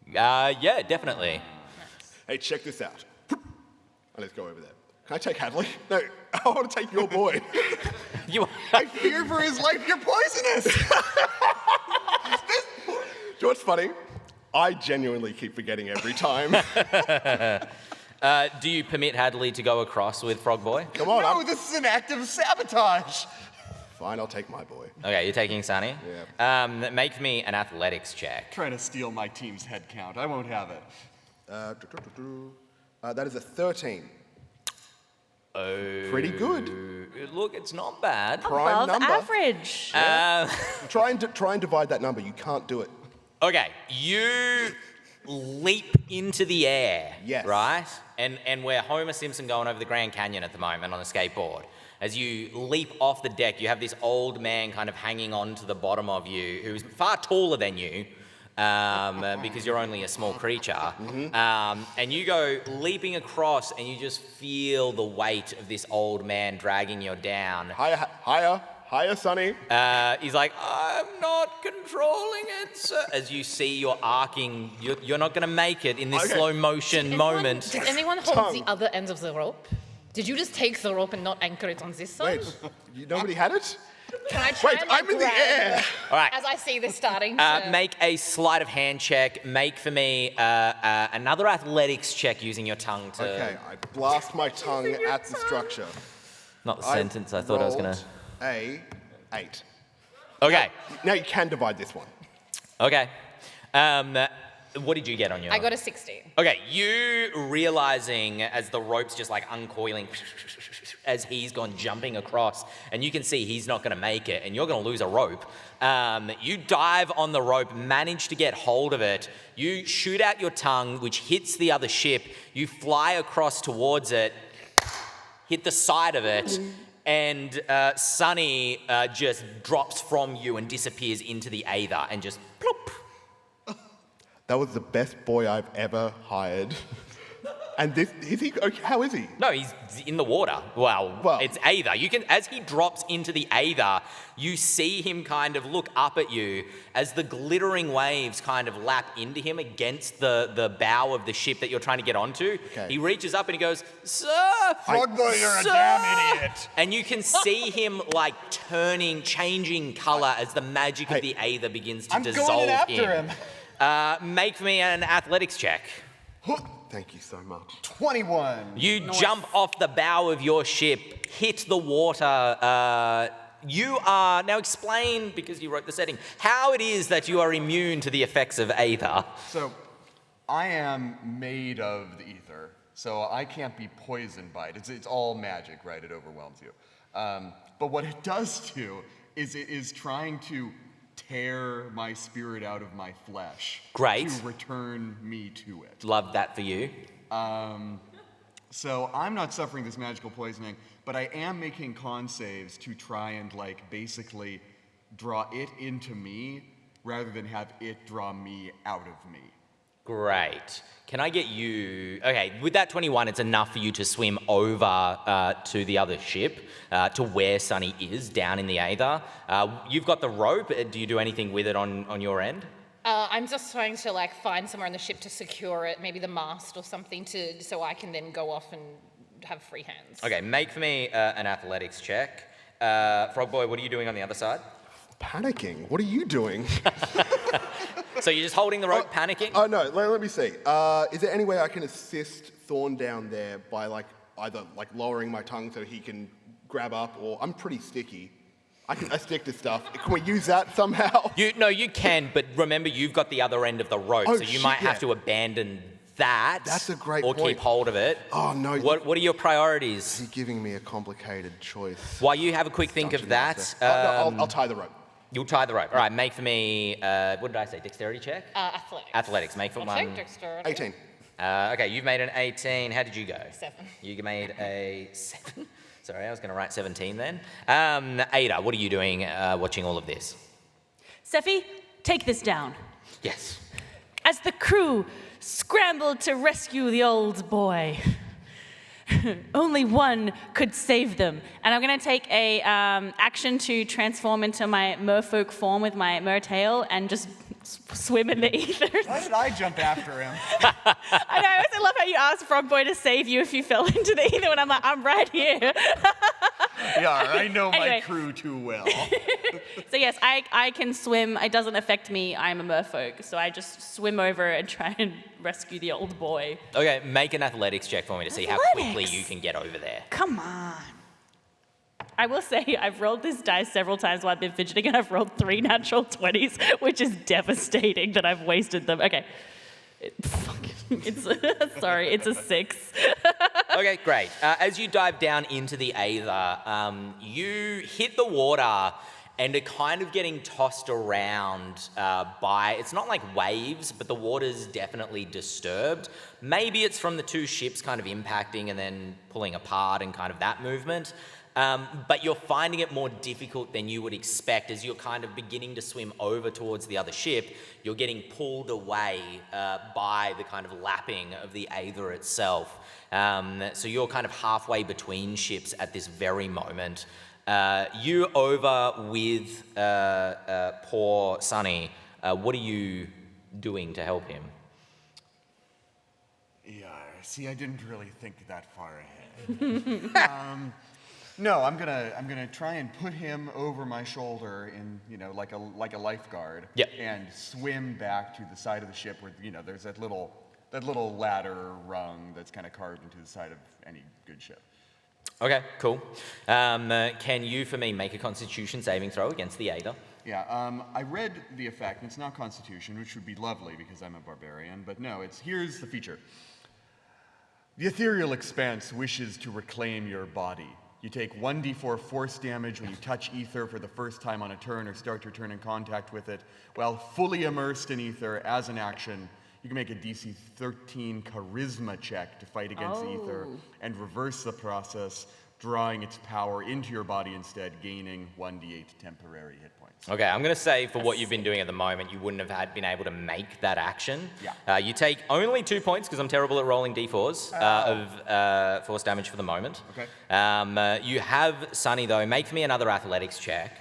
Yeah, definitely. Hey, check this out. And let's go over there. Can I take Hadley? No, I want to take your boy. You... I fear for his life. You're poisonous. Do you know what's funny? I genuinely keep forgetting every time. Do you permit Hadley to go across with Frog Boy? Come on, No, this is an act of sabotage. fine, I'll take my boy. Okay, you're taking Sunny? Yeah. Make me an athletics check. Trying to steal my team's head count. I won't have it. That is a 13. Oh. Pretty good. Look, it's not bad. Prime Above number. average. Try and divide that number. You can't do it. Okay, you leap into the air. Yes. Right? And we're Homer Simpson going over the Grand Canyon at the moment on a skateboard. As you leap off the deck, you have this old man kind of hanging on to the bottom of you, who's far taller than you, because you're only a small creature. And you go leaping across, and you just feel the weight of this old man dragging you down. Hiya, Sonny. He's like, I'm not controlling it, sir. As you see you're arcing, you're not going to make it in this slow motion moment. Did anyone hold the other end of the rope? Did you just take the rope and not anchor it on this side? Wait, nobody had it? Can I try and I'm in the air. All right. As I see this starting to... Make a sleight of hand check. Make for me another athletics check using your tongue to... Okay, I blast my tongue at the structure. Not the sentence I thought I was going to... A 8. Okay. Now you can divide this one. Okay. What did you get on your... I got a 16. Okay, you realizing as the rope's just like uncoiling as he's gone jumping across, and you can see he's not going to make it, and you're going to lose a rope. You dive on the rope, manage to get hold of it. You shoot out your tongue, which hits the other ship. You fly across towards it, hit the side of it, and Sonny just drops from you and disappears into the Aether and just plop. That was the best boy I've ever hired. And this, is he, okay, how is he? No, he's in the water. Well, it's Aether. You can, as he drops into the Aether, you see him kind of look up at you as the glittering waves kind of lap into him against the bow of the ship that you're trying to get onto. Okay. He reaches up and he goes, "Sir, Frogboy, you're a sir!" damn idiot. And you can see him like changing color as the magic of the Aether begins to I'm dissolve going in after him. Make for me an athletics check. Thank you so much. 21. You jump off the bow of your ship, hit the water. You are, now explain, because you wrote the setting, how it is that you are immune to the effects of Aether. So, I am made of the ether, so I can't be poisoned by it. It's all magic, right? It overwhelms you. But what it does do is it is trying to tear my spirit out of my flesh. Great. To return me to it. Love that for you. So I'm not suffering this magical poisoning, but I am making con saves to try and like basically draw it into me rather than have it draw me out of me. Great. Can I get you... Okay, with that 21, it's enough for you to swim over to the other ship, to where Sonny is, down in the Aether. You've got the rope. Do you do anything with it on your end? I'm just trying to like find somewhere on the ship to secure it, maybe the mast or something, so I can then go off and have free hands. Okay, make for me an athletics check. Frogboy, what are you doing on the other side? Panicking? What are you doing? So you're just holding the rope, panicking? Oh, no, let me see. Is there any way I can assist Thorn down there by like either like lowering my tongue so he can grab up, or I'm pretty sticky. I stick to stuff. Can we use that somehow? No, you can, but remember you've got the other end of the rope, so you might have to abandon that. That's a great or point. keep hold of it. Oh, no. What are your priorities? You're giving me a complicated choice. While you have a quick think of that... No, I'll tie the rope. You'll tie the rope. All right, make for me, what did I say, dexterity check? Athletics. Athletics, make for I'll one. take dexterity. 18. Okay, you've made an 18. How did you go? 7. You made a 7? Sorry, I was going to write 17 then. Ada, what are you doing watching all of this? Sephi, take this down. Yes. As the crew scrambled to rescue the old boy, only one could save them. And I'm going to take a action to transform into my merfolk form with my mertail and just swim in the ether. Why did I jump after him? I know, I also love how you asked Frogboy to save you if you fell into the ether, and I'm like, I'm right here. Yeah, I know my Anyway. crew too well. So yes, I can swim. It doesn't affect me. I'm a merfolk, so I just swim over and try and rescue the old boy. Okay, make an athletics check for me to see how quickly you can get over there. Come on. I will say I've rolled this dice several times while I've been fidgeting, and I've rolled 3 natural 20s, which is devastating that I've wasted them. Okay. Sorry, it's a 6. Okay, great. As you dive down into the Aether, you hit the water and are kind of getting tossed around by, it's not like waves, but the water's definitely disturbed. Maybe it's from the two ships kind of impacting and then pulling apart and kind of that movement. But you're finding it more difficult than you would expect as you're kind of beginning to swim over towards the other ship. You're getting pulled away by the kind of lapping of the Aether itself. So you're kind of halfway between ships at this very moment. You over with poor Sonny. What are you doing to help him? Yeah, see, I didn't really think that far ahead. No, I'm gonna try and put him over my shoulder in, like a lifeguard. Yep. And swim back to the side of the ship where, there's that little ladder rung that's kind of carved into the side of any good ship. Okay, cool. Can you, for me, make a Constitution saving throw against the Aether? Yeah, I read the effect, and it's not Constitution, which would be lovely because I'm a barbarian, but no, here's the feature. The ethereal expanse wishes to reclaim your body. You take 1d4 force damage when you touch ether for the first time on a turn or start your turn in contact with it. While fully immersed in ether as an action, you can make a DC 13 charisma check to fight against ether and reverse the process, drawing its power into your body instead, gaining 1d8 temporary hit points. Okay, I'm going to say for what you've been doing at the moment, you wouldn't have been able to make that action. Yeah. You take only 2 points, because I'm terrible at rolling d4s, of force damage for the moment. Okay. You have Sonny, though. Make for me another athletics check.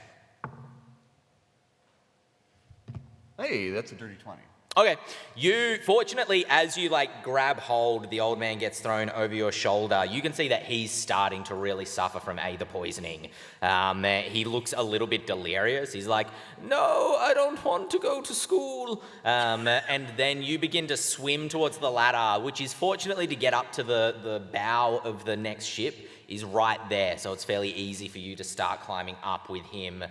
Hey, that's a dirty 20. Okay, you, fortunately, as you grab hold, the old man gets thrown over your shoulder. You can see that he's starting to really suffer from Aether poisoning. He looks a little bit delirious. He's like, no, I don't want to go to school. And then you begin to swim towards the ladder, which is fortunately to get up to the bow of the next ship is right there. So it's fairly easy for you to start climbing up with him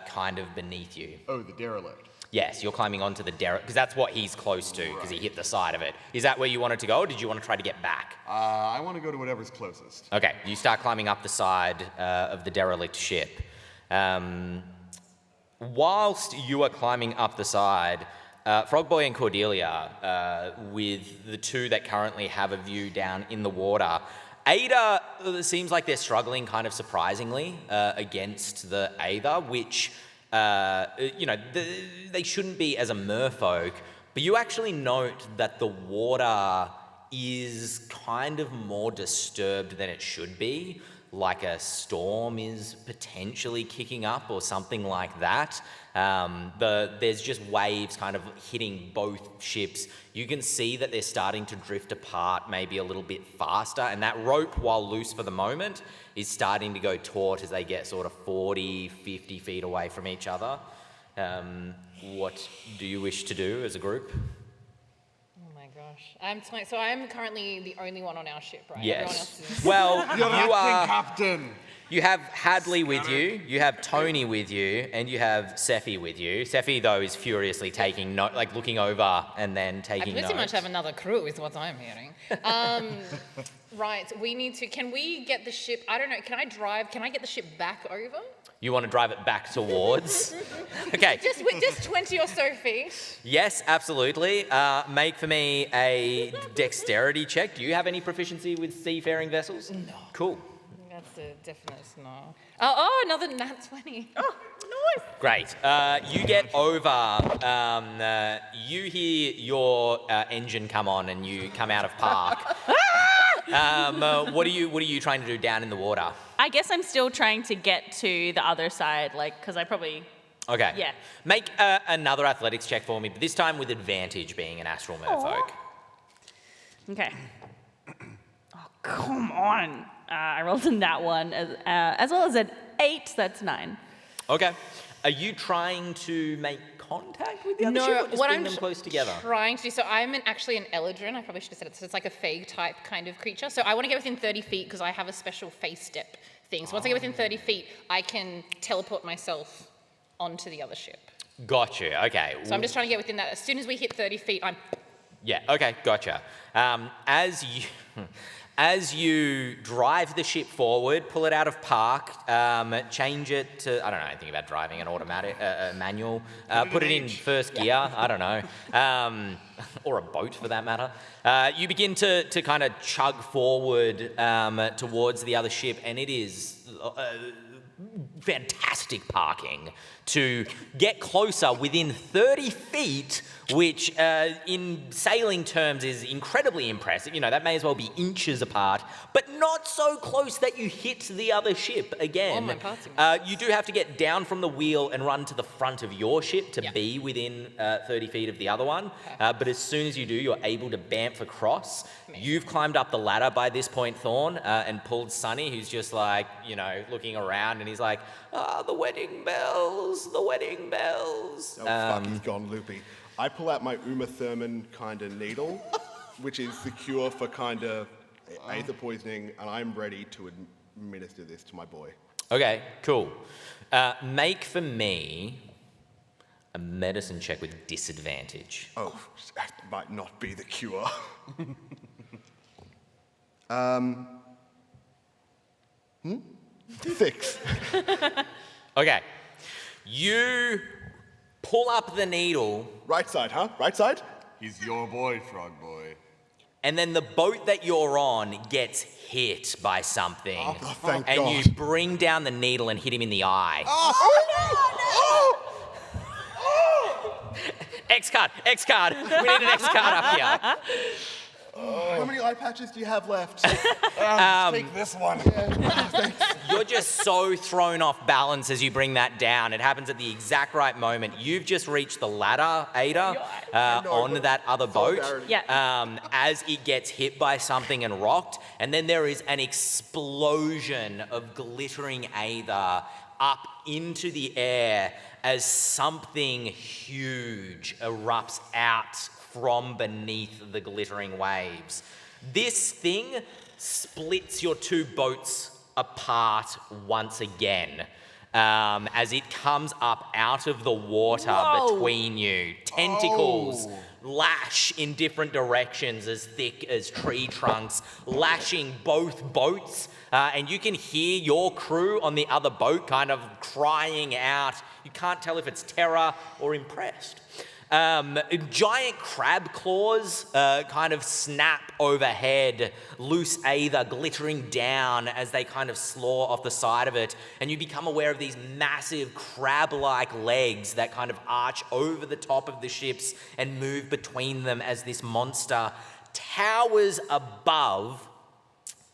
kind of beneath you. Oh, the derelict. Yes, you're climbing onto the derelict, because that's what he's close to, because he hit the side of it. Is that where you wanted to go, or did you want to try to get back? I want to go to whatever's closest. Okay, you start climbing up the side of the derelict ship. Whilst you are climbing up the side, Frogboy and Cordelia, with the two that currently have a view down in the water, Ada, it seems like they're struggling kind of surprisingly against the Aether, which... they shouldn't be as a merfolk, but you actually note that the water is kind of more disturbed than it should be, like a storm is potentially kicking up or something like that. There's just waves kind of hitting both ships. You can see that they're starting to drift apart maybe a little bit faster, and that rope, while loose for the moment, is starting to go taut as they get sort of 40, 50 feet away from each other. What do you wish to do as a group? Oh my gosh. So I'm currently the only one on our ship, right? Yes. Everyone else is... Well, you are... Captain! You have Hadley with you, you have Tony with you, and you have Sephi with you. Sephi, though, is furiously taking note, looking over and then taking notes. I pretty much have another crew, is what I'm hearing. Right, can we get the ship, I don't know, can I get the ship back over? You want to drive it back towards? Okay. Just 20 or so feet. Yes, absolutely. Make for me a dexterity check. Do you have any proficiency with seafaring vessels? No. Cool. That's a definite no. Oh, another nat 20. Oh, nice. Great. You get over. You hear your engine come on, and you come out of park. What are you trying to do down in the water? I guess I'm still trying to get to the other side, because I probably... Okay. Yeah. Make another athletics check for me, but this time with advantage, being an astral merfolk. Okay. Oh, come on. I rolled in that one, as well as an 8, that's 9. Okay. Are you trying to make contact with the other ship, or just bring them close together? Trying to do, so I'm actually an Eladrin, I probably should have said it, so it's like a Fey type kind of creature. So I want to get within 30 feet because I have a special face step thing. So once I get within 30 feet, I can teleport myself onto the other ship. Gotcha, okay. So I'm just trying to get within that. As soon as we hit 30 feet, I'm Yeah, okay, gotcha. As you drive the ship forward, pull it out of park, change it to, I don't know anything about driving an automatic, manual, put it in first gear, I don't know, or a boat for that matter. You begin to kind of chug forward towards the other ship, and it is fantastic parking to get closer within 30 feet, which in sailing terms is incredibly impressive. You know, that may as well be inches apart, but not so close that you hit the other ship again. You do have to get down from the wheel and run to the front of your ship to be within 30 feet of the other one. But as soon as you do, you're able to bamf across. You've climbed up the ladder by this point, Thorn, and pulled Sonny, who's just like, you know, looking around, and he's like, the wedding bells, the wedding bells. Oh, fuck, he's gone loopy. I pull out my Uma Thurman kind of needle, which is the cure for kind of aether poisoning, and I'm ready to administer this to my boy. Okay, cool. Make for me a medicine check with disadvantage. Oh, that might not be the cure. 6. Okay. You pull up the needle. Right side, huh? Right side? He's your boy, Frog Boy. And then the boat that you're on gets hit by something. Oh, thank and God. you bring down the needle and hit him in the eye. X card. We need an X card up here. How many eye patches do you have left? Take this one. You're just so thrown off balance as you bring that down. It happens at the exact right moment. You've just reached the ladder, Ada, on that other boat. As it gets hit by something and rocked, and then there is an explosion of glittering aether up into the air as something huge erupts out from beneath the glittering waves. This thing splits your two boats apart once again as it comes up out of the water between you. Tentacles lash in different directions as thick as tree trunks, lashing both boats, and you can hear your crew on the other boat kind of crying out. You can't tell if it's terror or impressed. Giant crab claws kind of snap overhead, loose aether glittering down as they kind of slaw off the side of it, and you become aware of these massive crab-like legs that kind of arch over the top of the ships and move between them as this monster towers above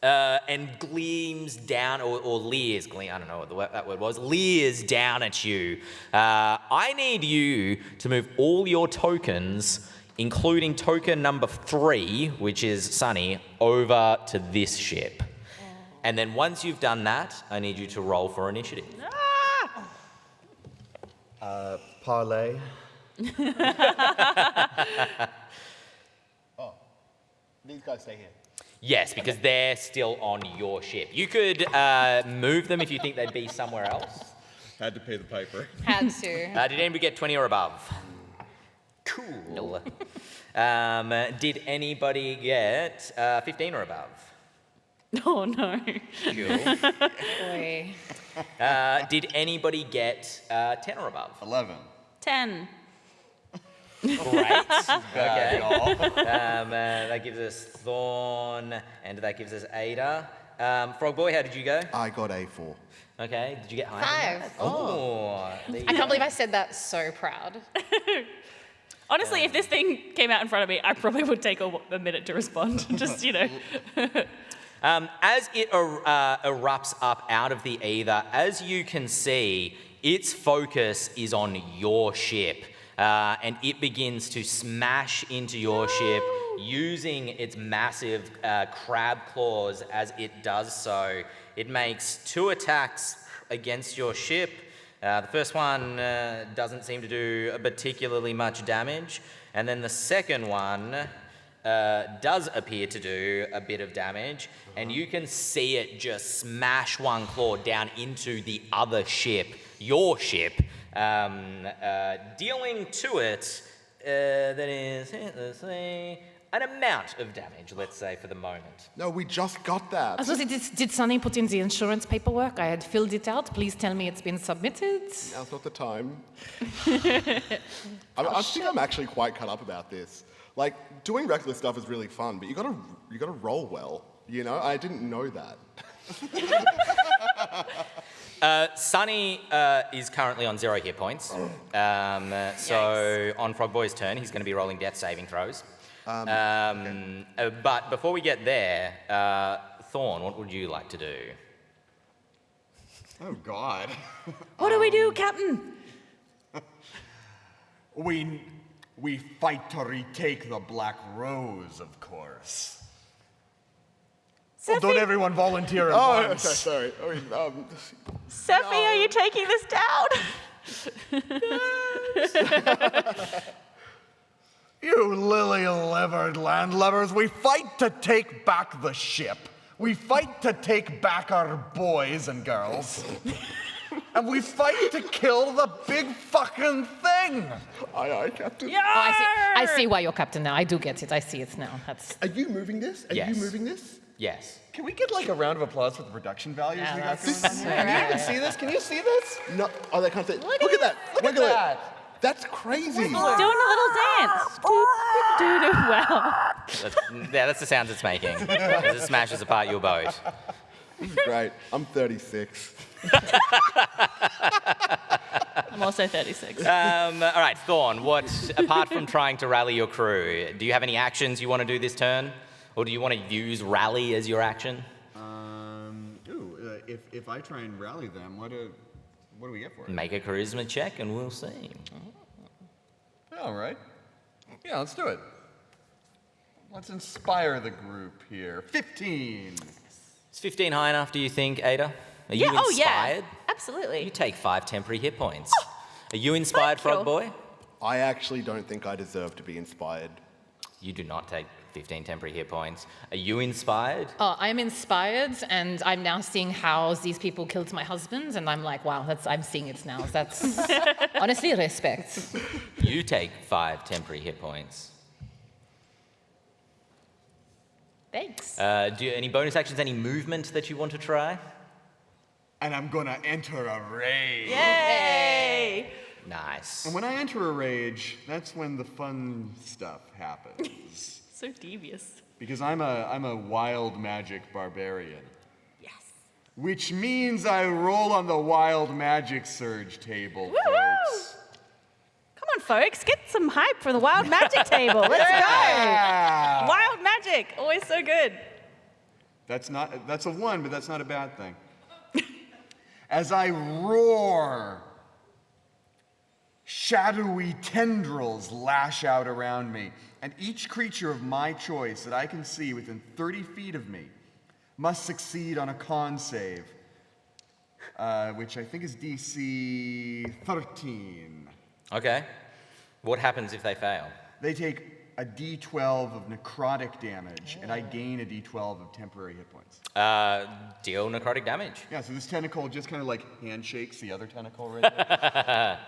and gleams down, or leers, I don't know what that word was, leers down at you. I need you to move all your tokens, including token number 3, which is Sunny, over to this ship. And then once you've done that, I need you to roll for initiative. Parlay. These guys stay here. Yes, because they're still on your ship. You could move them if you think they'd be somewhere else. Had to pay the piper. Had to. Did anybody get 20 or above? Cool. Did anybody get 15 or above? Oh no. Cool. Boy. Did anybody get 10 or above? 11. 10. Great. Okay. That gives us Thorn, and that gives us Ada. Frog Boy, how did you go? I got a 4. Okay. Did you get higher? 5. Oh. I can't believe I said that so proud. Honestly, if this thing came out in front of me, I probably would take a minute to respond. Just, you know. As it erupts up out of the aether, as you can see, its focus is on your ship. And it begins to smash into your ship using its massive crab claws as it does so. It makes 2 attacks against your ship. The first one doesn't seem to do particularly much damage. And then the second one does appear to do a bit of damage. And you can see it just smash one claw down into the other ship, your ship. Dealing to it That is, let's see, an amount of damage, let's say, for the moment. No, we just got that. I suppose did Sunny put in the insurance paperwork? I had filled it out. Please tell me it's been submitted. Now's not the time. I think I'm actually quite cut up about this. Like, doing reckless stuff is really fun, but you gotta roll well, you know? I didn't know that. Sunny is currently on 0 hit points. So on Frog Boy's turn, he's going to be rolling death saving throws. But before we get there, Thorn, what would you like to do? Oh, God. What do we do, Captain? We fight to retake the Black Rose, of course. Well, don't everyone volunteer at Oh, once? sorry. Sophie, are you taking this down? You lily-livered landlubbers, we fight to take back the ship. We fight to take back our boys and girls. And we fight to kill the big fucking thing. Aye, Captain. Oh, I see why you're captain now. I do get it. I see it now. That's. Are you moving this? Are Yes. you moving this? Yes. Can we get like a round of applause for the production values we got that's going on here? Can you even see this? Can you see this? No. Oh, they can't say. Look at that. Look at that. That's crazy. Doing a little dance. Do well. That's the sounds it's making as it smashes apart your boat. This is great. I'm 36. I'm also 36. All right, Thorn, apart from trying to rally your crew, do you have any actions you want to do this turn? Or do you want to use rally as your action? If I try and rally them, what do we get for it? Make a charisma check and we'll see. All right. Yeah, let's do it. Let's inspire the group here. 15. Is 15 high enough, do you think, Ada? Are you Yeah, oh yeah. inspired? Absolutely. You take 5 temporary hit points. Are you inspired, thank you. Frog Boy? I actually don't think I deserve to be inspired. You do not take 15 temporary hit points. Are you inspired? Oh, I'm inspired, and I'm now seeing how these people killed my husband, and I'm like, wow, I'm seeing it now. That's honestly respect. You take 5 temporary hit points. Thanks. Any bonus actions, any movement that you want to try? And I'm gonna enter a rage. Yay! Nice. And when I enter a rage, that's when the fun stuff happens. So devious. Because I'm a wild magic barbarian. Yes. Which means I roll on the wild magic surge table, Woo-hoo! folks. Come on, folks, get some hype for the wild magic table. Let's Yeah! go. Wild magic, always so good. That's a 1, but that's not a bad thing. As I roar, shadowy tendrils lash out around me, and each creature of my choice that I can see within 30 feet of me must succeed on a con save, which I think is DC 13. Okay. What happens if they fail? They take a D12 of necrotic damage, and I gain a D12 of temporary hit points. Deal necrotic damage. Yeah, so this tentacle just kind of like handshakes the other tentacle right there.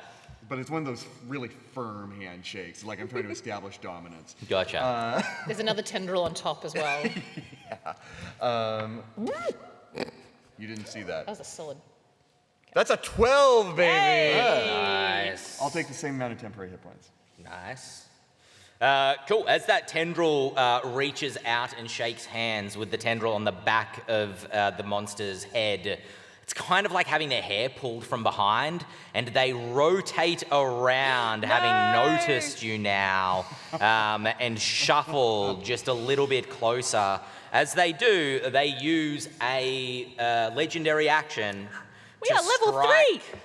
But it's one of those really firm handshakes, like I'm trying to establish dominance. Gotcha. There's another tendril on top as well. You didn't see that. That was a solid. That's a 12, baby! Nice. I'll take the same amount of temporary hit points. Nice. Cool. As that tendril reaches out and shakes hands with the tendril on the back of the monster's head, it's kind of like having their hair pulled from behind, and they rotate around, having noticed you now, and shuffle just a little bit closer. As they do, they use a legendary action We to are level strike 3.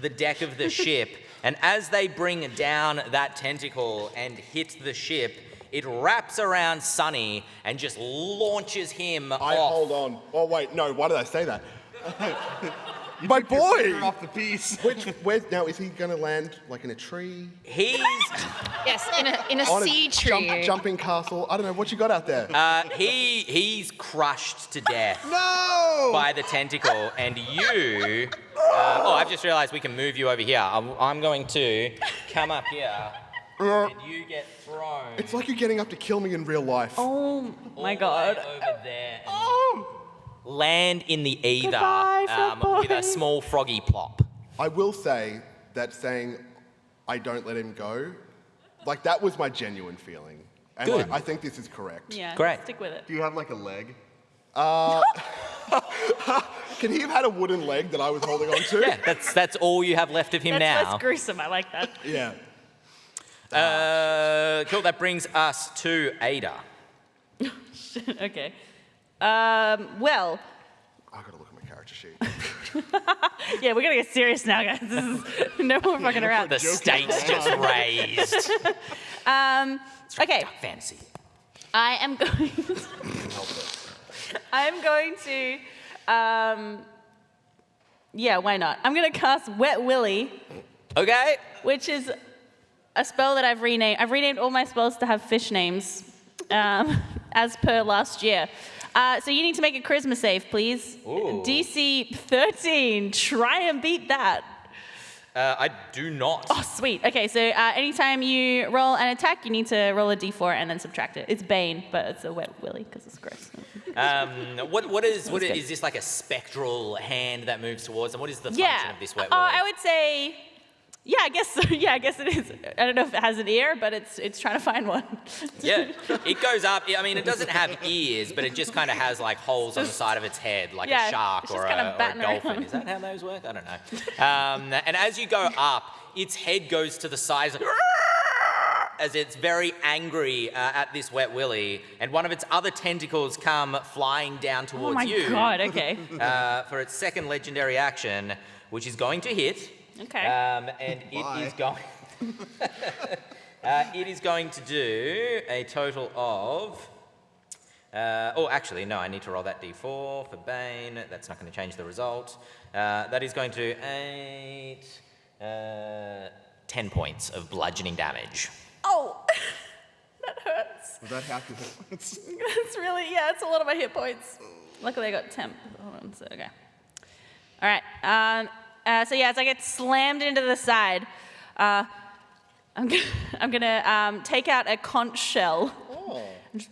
the deck of the ship. And as they bring down that tentacle and hit the ship, it wraps around Sunny and just launches him off. Hold on. Oh, wait, no, why did I say that? My boy! You're off the piece. Now, is he going to land, like, in a tree? He's Yes, in a On sea tree. Jumping castle? I don't know, what you got out there? he's crushed to death No! by the tentacle, and you... I've just realized we can move you over here. I'm going to come up here and you get thrown It's like you're getting up to kill me in real life. Oh all my the god. way over there and land in the ether Goodbye, frog with a boy. small froggy plop. I will say that saying, I don't let him go, like that was my genuine feeling. And Good. I think this is correct. Yeah, Great. stick with it. Do you have like a leg? Can he have had a wooden leg that I was holding on to? Yeah, that's all you have left of him That's now. less gruesome, I like that. Yeah. Cool, that brings us to Ada. Okay. Well, I gotta look at my character sheet. yeah, we're gonna get serious now, guys. This is no more fucking around. The stakes just raised. Okay, Dark fantasy. I am going. I'm going to. Yeah, why not? I'm gonna cast Wet Willy, Okay. which is a spell that I've renamed. I've renamed all my spells to have fish names, as per last year. So you need to make a charisma save, please. Ooh. DC 13. Try and beat that. I do not. Oh, sweet. Okay, so anytime you roll an attack, you need to roll a d4 and then subtract it. It's Bane, but it's a Wet Willy because it's gross. What is good. this like a spectral hand that moves towards them? What is the Yeah. function of this wet willy? I would say, yeah, I guess so. Yeah, I guess it is. I don't know if it has an ear, but it's trying to find one. Yeah, it goes up. I mean, it doesn't have ears, but it just kind of has like holes on the side of its head, like Yeah, a shark it's or just kinda a batting dolphin. around. Is that how those work? I don't know. And as you go up, its head goes to the size of as it's very angry at this wet willy, and one of its other tentacles come flying down Oh towards my you god, okay. for its second legendary action, which is going to hit. Okay. And it is going. It is going to do a total of. Actually, no. I need to roll that d4 for Bane. That's not going to change the result. That is going to do 10 points of bludgeoning damage. Oh, that hurts. Was that half your hit points? It's really, yeah, it's a lot of my hit points. Luckily I got temp. Hold on, so, okay. All right. So yeah, as I get slammed into the side, I'm gonna take out a conch shell and just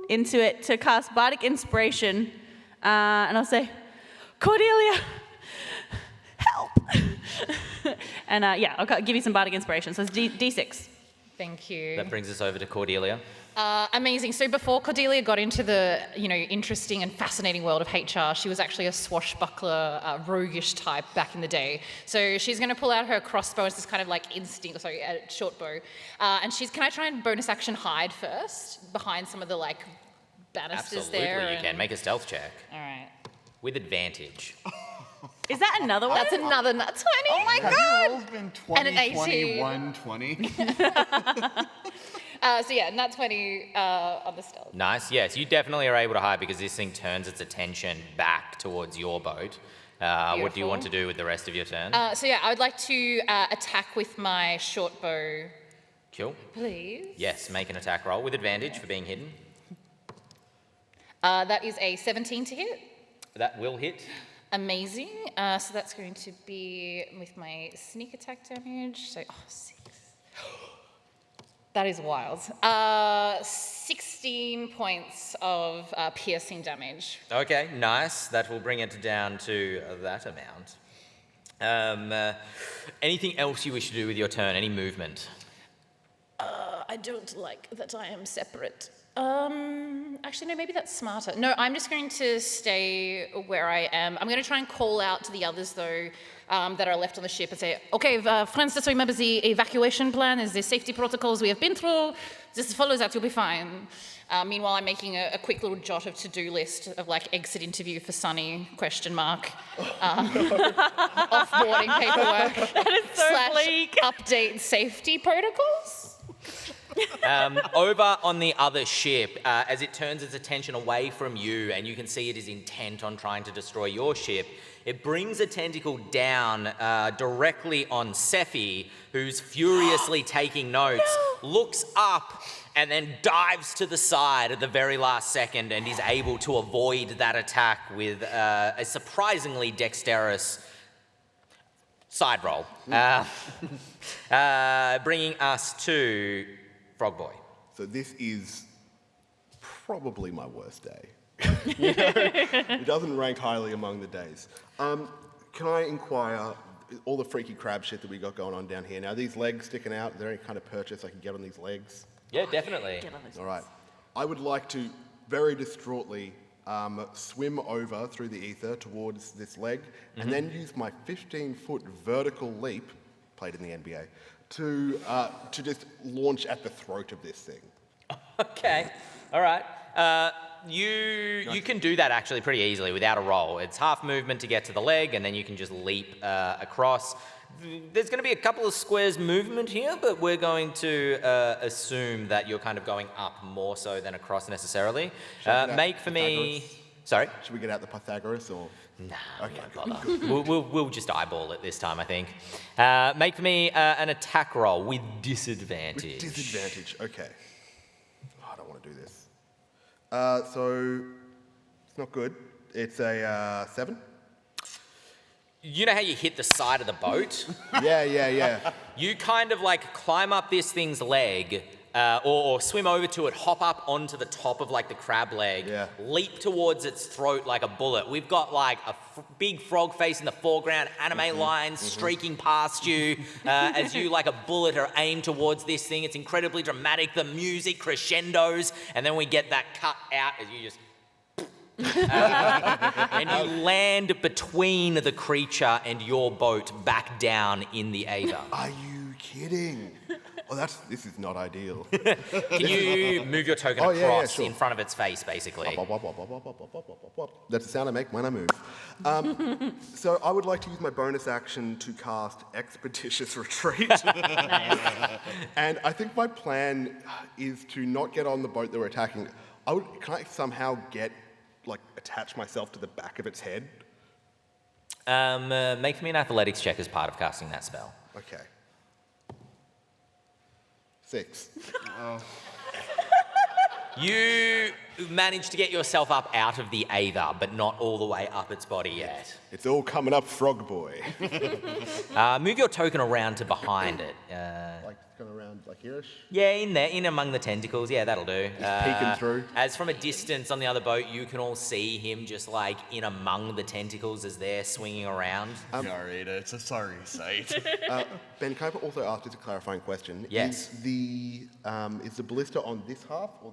into it to cast Bardic Inspiration, and I'll say, Cordelia, help! And yeah, I'll give you some Bardic Inspiration. So it's D6. Thank you. That brings us over to Cordelia. Amazing. So before Cordelia got into the, interesting and fascinating world of HR, she was actually a swashbuckler, roguish type back in the day. So she's going to pull out her crossbow as this kind of like short bow. And can I try and bonus action hide first behind some of the like banisters Absolutely, there? you can. Make a stealth check All right. with advantage. Is that another one? That's another nat 20. Oh my Have god. your rolls been 20, And an 18. 21, 20? So yeah, nat 20 on the stealth. Nice. Yes, you definitely are able to hide because this thing turns its attention back towards your boat. What do you Beautiful. want to do with the rest of your turn? So yeah, I would like to attack with my short bow, Cool. please. Yes, make an attack roll with advantage for being hidden. That is a 17 to hit. That will hit. Amazing. So that's going to be with my sneak attack damage. So, 6. That is wild. 16 points of piercing damage. Okay, nice. That will bring it down to that amount. Anything else you wish to do with your turn? Any movement? I don't like that I am separate. Actually, no, maybe that's smarter. No, I'm just going to stay where I am. I'm going to try and call out to the others, though, that are left on the ship and say, okay, friends, just remember the evacuation plan is the safety protocols we have been through. Just follow that, you'll be fine. Meanwhile, I'm making a quick little jot of to-do list of like exit interview for Sunny, ? Offboarding paperwork. That is so / bleak. update safety protocols. Over on the other ship, as it turns its attention away from you and you can see it is intent on trying to destroy your ship, it brings a tentacle down directly on Sephi, who's furiously taking notes, looks up and then dives to the side at the very last second and is able to avoid that attack with a surprisingly dexterous Side roll. Bringing us to Frog Boy. So this is probably my worst day. It doesn't rank highly among the days. Can I inquire, all the freaky crab shit that we got going on down here, now these legs sticking out, is there any kind of purchase I can get on these legs? Yeah, definitely. All right. I would like to very distraughtly swim over through the ether towards this leg and then use my 15-foot vertical leap, played in the NBA, to just launch at the throat of this thing. Okay, all right. You can do that actually pretty easily without a roll. It's half movement to get to the leg, and then you can just leap across. There's going to be a couple of squares movement here, but we're going to assume that you're kind of going up more so than across necessarily. Make for me... Sorry? Should we get out the Pythagoras or...? No, okay. Won't bother. We'll just eyeball it this time, I think. Make for me an attack roll with disadvantage. With disadvantage, okay. Oh, I don't want to do this. So, it's not good. It's a 7. You know how you hit the side of the boat? Yeah. You kind of like climb up this thing's leg, or swim over to it, hop up onto the top of like the crab leg, leap towards its throat like a bullet. We've got like a big frog face in the foreground, anime lines streaking past you as you like a bullet are aimed towards this thing. It's incredibly dramatic. The music crescendos, and then we get that cut out as you just... and you land between the creature and your boat back down in the Eva. Are you kidding? Oh, this is not ideal. Can you move your token across in front of its face, basically? That's the sound I make when I move. So I would like to use my bonus action to cast Expeditious Retreat. And I think my plan is to not get on the boat that we're attacking. Can I somehow attach myself to the back of its head? Make me an athletics check as part of casting that spell. Okay. 6. You managed to get yourself up out of the Eva, but not all the way up its body yet. It's all coming up, Frog Boy. Move your token around to behind it. Kind of around here-ish? Yeah, in there, in among the tentacles. Yeah, that'll do. Just peeking through. As from a distance on the other boat, you can all see him just like in among the tentacles as they're swinging around. Sorry, it's a sorry sight. Ben, can I also ask just a clarifying question? Yes. Is the ballista on this half or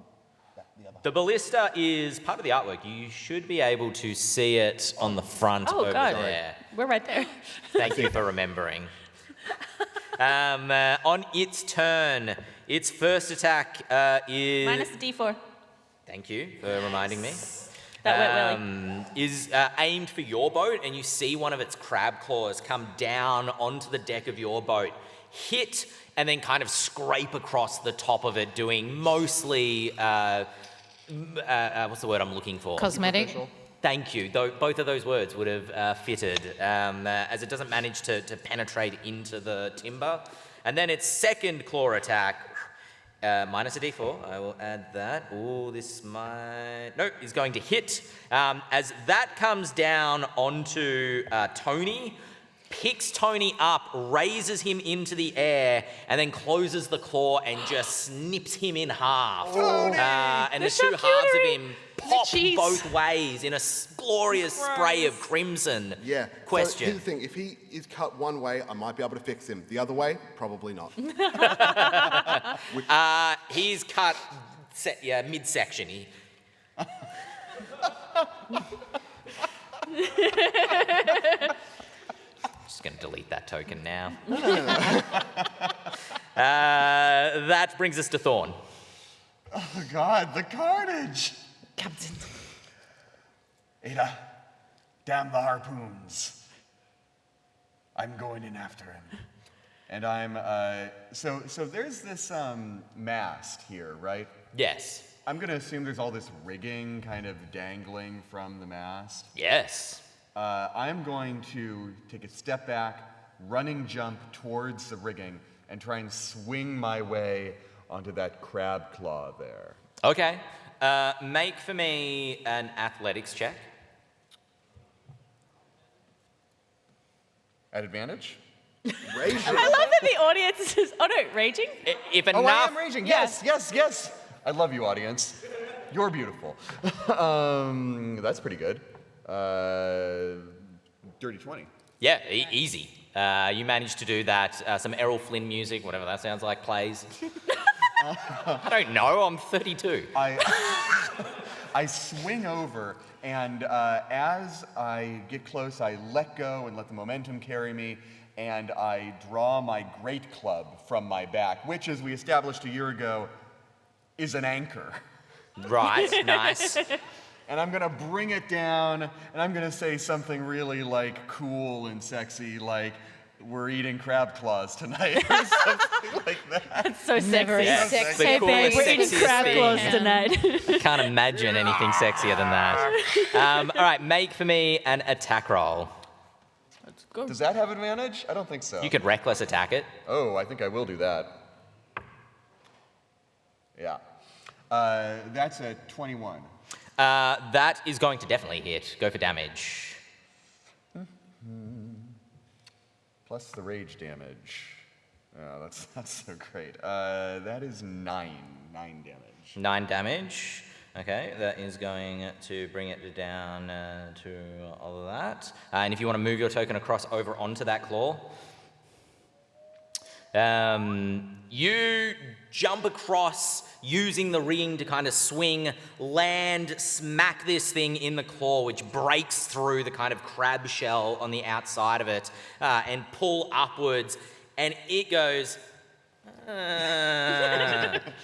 the other half? The ballista is part of the artwork. You should be able to see it on the front over there. We're right there. Thank you for remembering. On its turn, its first attack is... Minus the D4. Thank you for reminding me. That went Willy. Is aimed for your boat, and you see one of its crab claws come down onto the deck of your boat, hit, and then kind of scrape across the top of it, doing mostly... what's the word I'm looking for? Cosmetic. Thank you. Both of those words would have fitted, as it doesn't manage to penetrate into the timber. And then its second claw attack, minus a D4. I will add that. Oh, this might... No, is going to hit. As that comes down onto Tony, picks Tony up, raises him into the air, and then closes the claw and just snips him in half. And the two halves of him pop both ways in a glorious spray of crimson. Yeah. Question. So here's the thing, if he is cut one way, I might be able to fix him. The other way, probably not. He's cut midsection. Just going to delete that token now. That brings us to Thorn. Oh God, the carnage! Captain. Ada, damn the harpoons. I'm going in after him. And I'm, so there's this mast here, right? Yes. I'm gonna assume there's all this rigging kind of dangling from the mast. Yes. I'm going to take a step back, running jump towards the rigging, and try and swing my way onto that crab claw there. Okay. Make for me an athletics check. At advantage? Raging. I love that the audience is just, oh no, raging? If Oh, I enough, am raging. Yes, yes, yes. I love you, audience. You're beautiful. That's pretty good. Dirty 20. yeah, easy. You managed to do that. Some Errol Flynn music, whatever that sounds like, plays. I don't know. I'm 32. I swing over, and as I get close, I let go and let the momentum carry me, and I draw my great club from my back, which, as we established a year ago, is an anchor. Right. Nice. And I'm gonna bring it down, and I'm gonna say something really like cool and sexy, like we're eating crab claws tonight, or something like that. So Never sexy. is Yes, sexy. the Hey babe, coolest, we're eating sexiest crab thing. claws tonight. I can't imagine anything sexier than that. All right, make for me an attack roll. Does that have advantage? I don't think so. You could reckless attack it. Oh, I think I will do that. Yeah. That's a 21. That is going to definitely hit. Go for damage. Plus the rage damage. Oh, that's so great. That is 9 damage. 9 damage. Okay, that is going to bring it down to all of that. And if you want to move your token across over onto that claw, you jump across using the ring to kind of swing, land, smack this thing in the claw, which breaks through the kind of crab shell on the outside of it, and pull upwards, and it goes...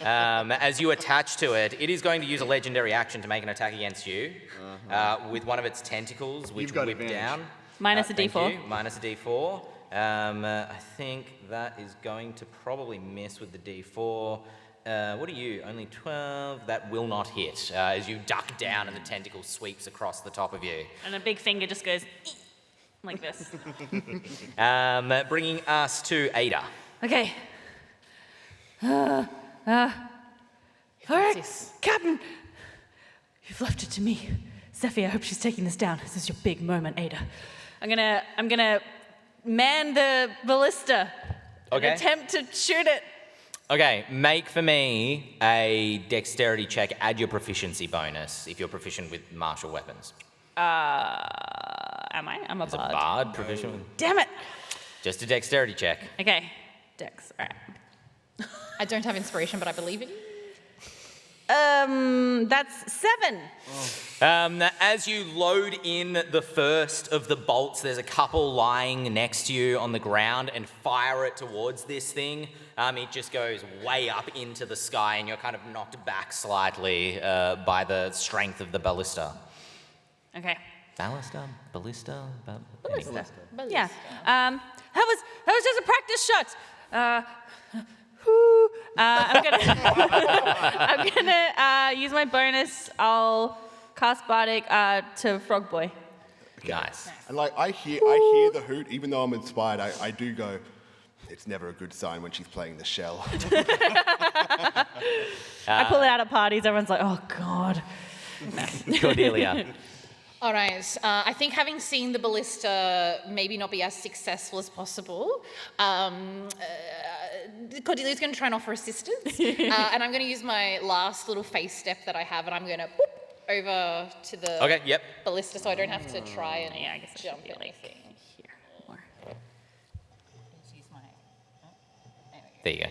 as you attach to it, it is going to use a legendary action to make an attack against you with one of its tentacles, which You've got whip advantage. down. Minus a Thank D4. you. Minus a D4. I think that is going to probably miss with the D4. What are you? Only 12. That will not hit as you duck down and the tentacle sweeps across the top of you. And a big finger just goes "Eek," like this. Bringing us to Ada. Okay. All right, Captain. You've left it to me. Steffi, I hope she's taking this down. This is your big moment, Ada. I'm gonna man the ballista. Okay. And attempt to shoot it. Okay, make for me a dexterity check. Add your proficiency bonus if you're proficient with martial weapons. Am I? I'm a Is a bard. bard proficient with... Damn it. Just a dexterity check. Okay. Dex. All right. I don't have inspiration, but I believe in you. That's 7. As you load in the first of the bolts, there's a couple lying next to you on the ground, and fire it towards this thing. It just goes way up into the sky, and you're kind of knocked back slightly by the strength of the ballista. Okay. Ballista? Ballista? Ballista. Yeah. That was just a practice shot. I'm gonna use my bonus. I'll cast Bardic to Frog Boy. Nice. And like I hear the hoot, even though I'm inspired, I do go, it's never a good sign when she's playing the shell. I pull it out at parties. Everyone's like, "Oh God." Cordelia. All right. I think having seen the ballista maybe not be as successful as possible, Cordelia's going to try and offer assistance. And I'm going to use my last little face step that I have, and I'm going to over to the Okay, yep. ballista so I don't have to try and Yeah, I guess I should jump be like anything. here. More. Let's use my... There you go.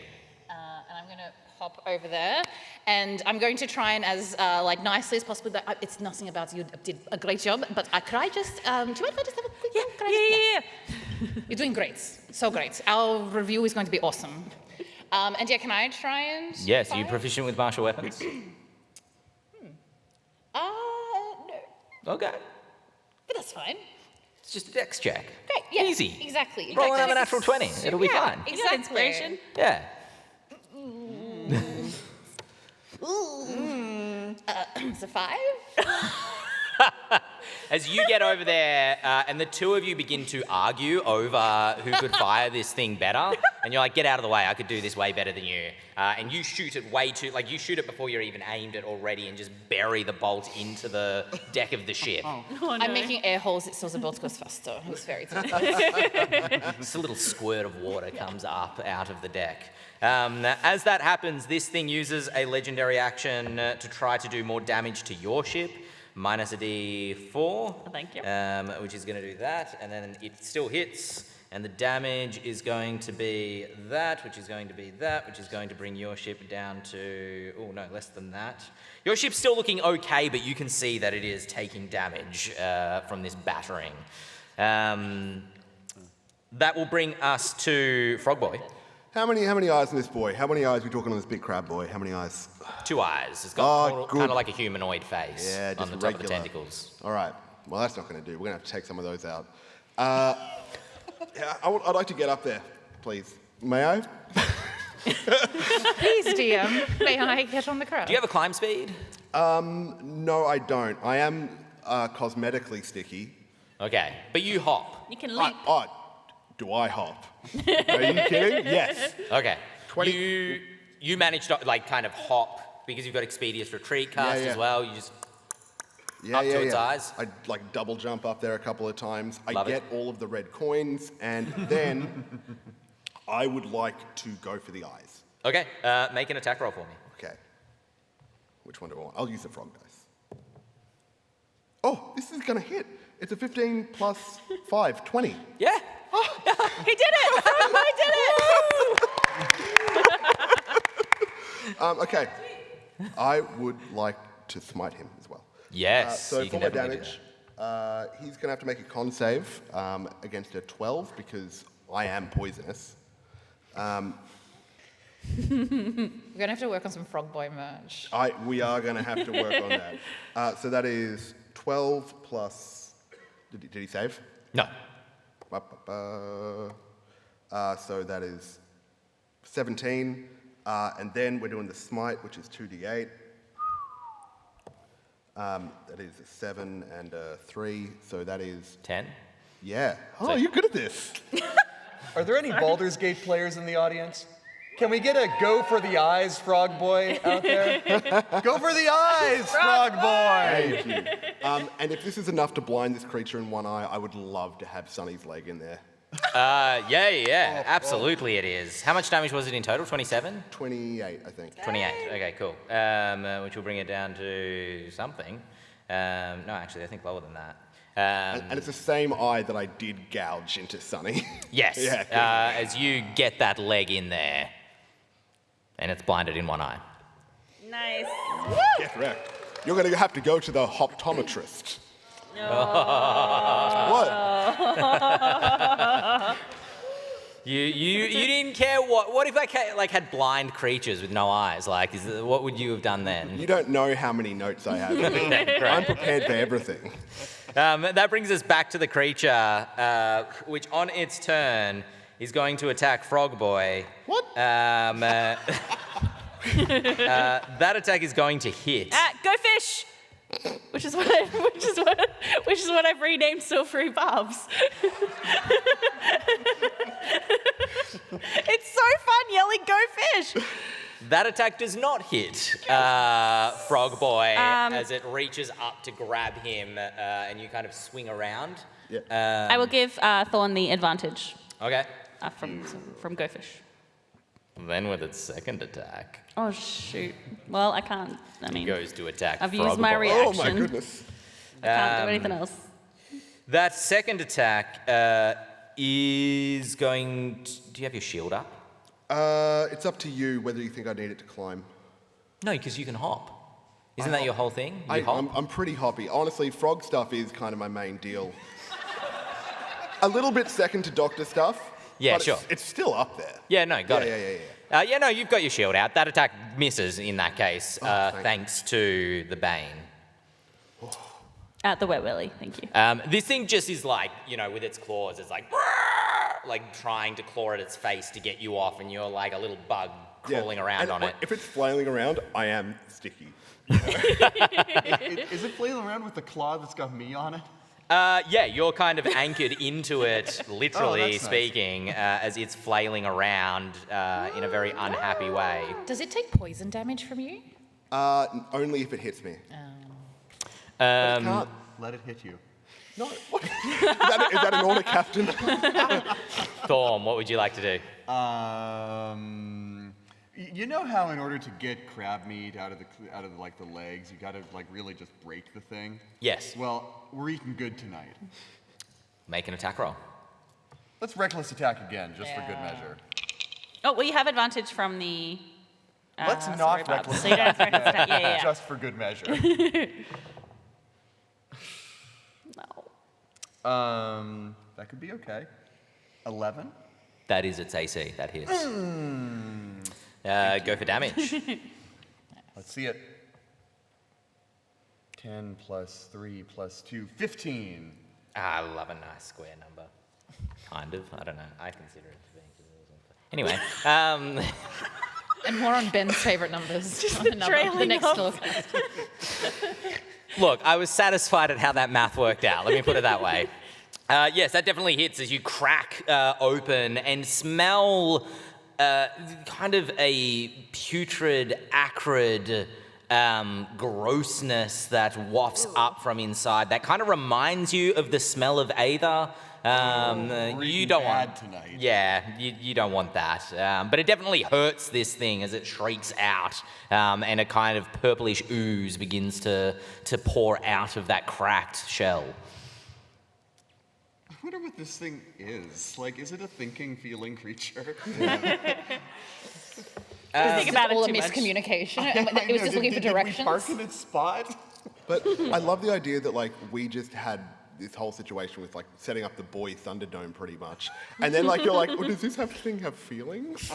And I'm going to hop over there, and I'm going to try and as nicely as possible. It's nothing about you did a great job, but could I just? Do you mind if I just have a quick? Yeah. Can I just- You're doing great, so great. Our review is going to be awesome. And yeah, can I try and? Yes, are you fire? proficient with martial weapons? No, Okay. but that's fine. It's just a dex check. Great, yeah, Easy. exactly. Roll another natural 20. It'll be Yeah, fine. You got exactly. inspiration? Yeah. It's a 5. As you get over there, and the two of you begin to argue over who could fire this thing better, and you're like, get out of the way, I could do this way better than you. And you shoot it way too, like you shoot it before you're even aimed it already and just bury the bolt into the deck of the ship. Oh, no. I'm making air holes so the boat goes faster. It's very tough. Just a little squirt of water comes up out of the deck. As that happens, this thing uses a legendary action to try to do more damage to your ship. Minus a d4. Thank you. Which is going to do that, and then it still hits, and the damage is going to be that, which is going to be that, which is going to bring your ship down to, oh no, less than that. Your ship's still looking okay, but you can see that it is taking damage from this battering. That will bring us to Frogboy. How many eyes on this boy? How many eyes are we talking on this big crab boy? How many eyes? 2 eyes. It's got good. kind of like a humanoid face Yeah, on just the top of the regular. tentacles. All right. Well, that's not going to do. We're going to have to take some of those out. Yeah, I'd like to get up there, please. May I? Please, DM, may I get on the crowd? Do you have a climb speed? No, I don't. I am cosmetically sticky. Okay, but you hop. You can leap. Do I hop? Are you kidding? Yes. Okay. 20. You managed to like kind of hop because you've got Expeditious Retreat cast Yeah, yeah. as well. You just up Yeah, to its eyes. I like double jump up there a couple of times. Love I it. get all of the red coins, and then I would like to go for the eyes. Okay, make an attack roll for me. Okay. Which one do I want? I'll use the frog dice. Oh, this is gonna hit. It's a 15 plus 5, 20. Yeah. He did it! I did it! Okay. I would like to smite him as well. Yes. So you for can my definitely do damage, he's going to have to make a con save against a 12 because I am poisonous. We're gonna have to work on some Frog Boy merch. We are going to have to work on that. So that is 12 plus... Did he save? that. So that is 17. And then we're doing the smite, which is 2d8. That is a 7 and a 3, so that is... 10. Yeah. Oh, you're good at this. Are there any Baldur's Gate players in the audience? Can we get a go for the eyes, Frog Boy, out there? Go for the eyes, Frog Boy! Thank you. And if this is enough to blind this creature in one eye, I would love to have Sonny's leg in there. Yeah, absolutely it is. How much damage was it in total? 27? 28, I think. 28. Okay, cool. Which will bring it down to something. No, actually, I think lower than that. And it's the same eye that I did gouge into Sonny. Yes. Yeah, good. As you get that leg in there, and it's blinded in one eye. Nice. Get wrecked. You're going to have to go to the optometrist. What? You didn't care what if I had blind creatures with no eyes? Like, what would you have done then? You don't know how many notes I have. I'm prepared for everything. That brings us back to the creature, which on its turn is going to attack Frog Boy. What? That attack is going to hit. Go fish! Which is what I've renamed Silvery Barbs. It's so fun yelling "Go fish!" That attack does not hit Frog Boy as it reaches up to grab him, and you kind of swing around. Yeah. I will give Thorn the advantage Okay. from Go Fish. Then with its second attack, Oh shoot! Well, I can't. I it mean, goes to attack I've Frog used my Boy. reaction. Oh my goodness. I can't do anything else. That second attack is going to... Do you have your shield up? It's up to you whether you think I need it to climb. No, because you can hop. Isn't that your whole thing? You hop? I'm pretty hoppy. Honestly, frog stuff is kind of my main deal. A little bit second to doctor stuff. Yeah, but sure. It's still up there. Yeah, no, got it. Yeah. Yeah, no, you've got your shield out. That attack misses in that case, thank thanks to the Bane. At the Wet Willy, thank you. This thing just is like, with its claws, it's like trying to claw at its face to get you off, and you're like a little bug crawling around And on it. If it's flailing around, I am sticky. Is it flailing around with the claw that's got me on it? Yeah, you're kind of anchored into it, literally that's nice. speaking, as it's flailing around in a very unhappy way. Does it take poison damage from you? Only if it hits me. Can't let it hit you. No. What? Is that an order, Captain? Thorm, what would you like to do? You know how in order to get crab meat out of the legs, you gotta really just break the thing? Yes. Well, we're eating good tonight. Make an attack roll. Let's reckless attack again, just for good measure. Oh, well, you have advantage from the... Let's sorry, not Bob. reckless So you don't have to reckless attack. Yeah. Just for good measure. No. That could be okay. 11? That is its AC. That hits. Go for damage. Let's see it. 10 plus 3 plus 2, 15. I love a nice square number. Kind of. I don't know. I consider it to be. Anyway. And more on Ben's favourite numbers. Just on the the trailing next off. door. Look, I was satisfied at how that math worked out. Let me put it that way. Yes, that definitely hits as you crack open and smell kind of a putrid, acrid grossness that wafts up from inside. That kind of reminds you of the smell of Aether. You don't want tonight. Yeah, you don't want that. But it definitely hurts this thing as it shrieks out, and a kind of purplish ooze begins to pour out of that cracked shell. I wonder what this thing is. Like, is it a thinking, feeling creature? Think about it all a too much. miscommunication. It was just looking for Did we directions. park in its spot? But I love the idea that like we just had this whole situation with like setting up the boy Thunderdome pretty much, and then like you're like, well, does this thing have feelings?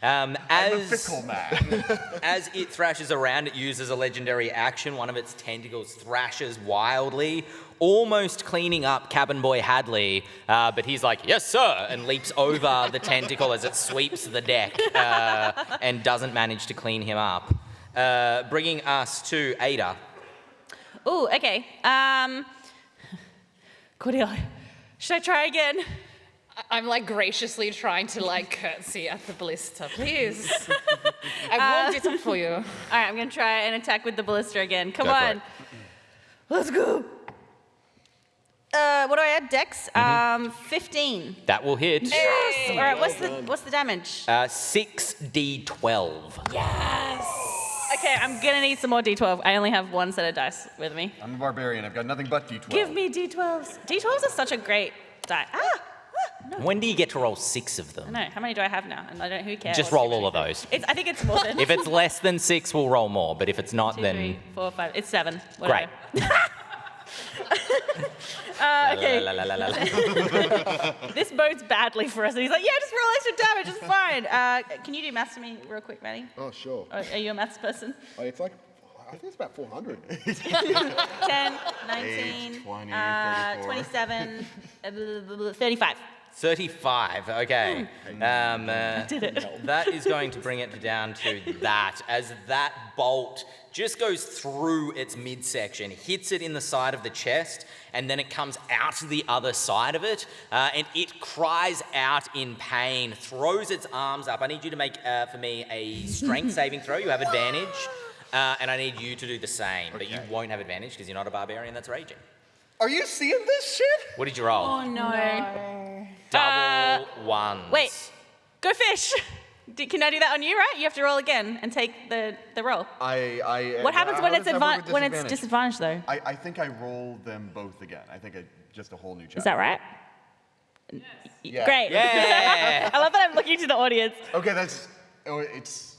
I'm a fickle man. As it thrashes around, it uses a legendary action. One of its tentacles thrashes wildly, almost cleaning up Cabin Boy Hadley, but he's like, yes, sir, and leaps over the tentacle as it sweeps the deck and doesn't manage to clean him up. Bringing us to Ada. Ooh, okay. Cordelia, should I try again? I'm like graciously trying to like curtsy at the ballista. Please. I won't do something for you. All right, I'm going to try and attack with the ballista again. Come Go for on. it. Let's go. What do I add? Dex? 15. That will hit. Yes! All right, what's the damage? 6d12. Yes! Okay, I'm going to need some more D12. I only have one set of dice with me. I'm a barbarian. I've got nothing but D12. Give me D12s. D12s are such a great die. No. When do you get to roll 6 of them? No, how many do I have now? And I don't. Who cares? Just roll all of those. I think it's more than. If it's less than 6, we'll roll more. But if it's not, 2, then 3, 4, 5. It's 7. great. Okay. La, la, la, la, la. This bodes badly for us. And he's like, yeah, just roll extra damage. It's fine. Can you do maths for me real quick, Maddie? Oh, sure. Are you a maths person? Oh, it's like, I think it's about 400. 10, 19, 8, 20, 27, 35. 35, okay. Did it. That is going to bring it down to that, as that bolt just goes through its midsection, hits it in the side of the chest, and then it comes out to the other side of it, and it cries out in pain, throws its arms up. I need you to make, for me, a strength saving throw. You have advantage, and I need you to do the same, but you won't have advantage because you're not a barbarian that's raging. Are you seeing this shit? What did you roll? Oh, no. Double ones. Wait. Go fish. Can I do that on you, right? You have to roll again and take the roll. What happens when it's disadvantaged, though? I think I roll them both again. I think just a whole new chapter. Is that right? Yeah. Great. Yeah. I love that I'm looking to the audience. Okay, it's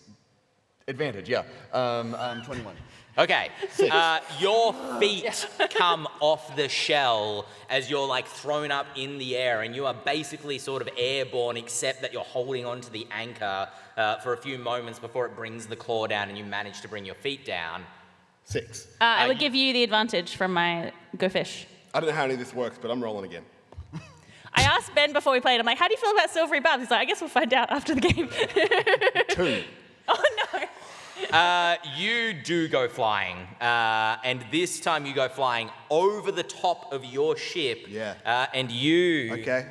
advantage, yeah. 21. Okay, your feet come off the shell as you're like thrown up in the air, and you are basically sort of airborne, except that you're holding onto the anchor for a few moments before it brings the claw down and you manage to bring your feet down. 6. I would give you the advantage from my go fish. I don't know how any of this works, but I'm rolling again. I asked Ben before we played, I'm like, how do you feel about silvery barbs? He's like, I guess we'll find out after the game. 2. Oh, no. You do go flying, and this time you go flying over the top of your ship. Yeah. And you. Okay.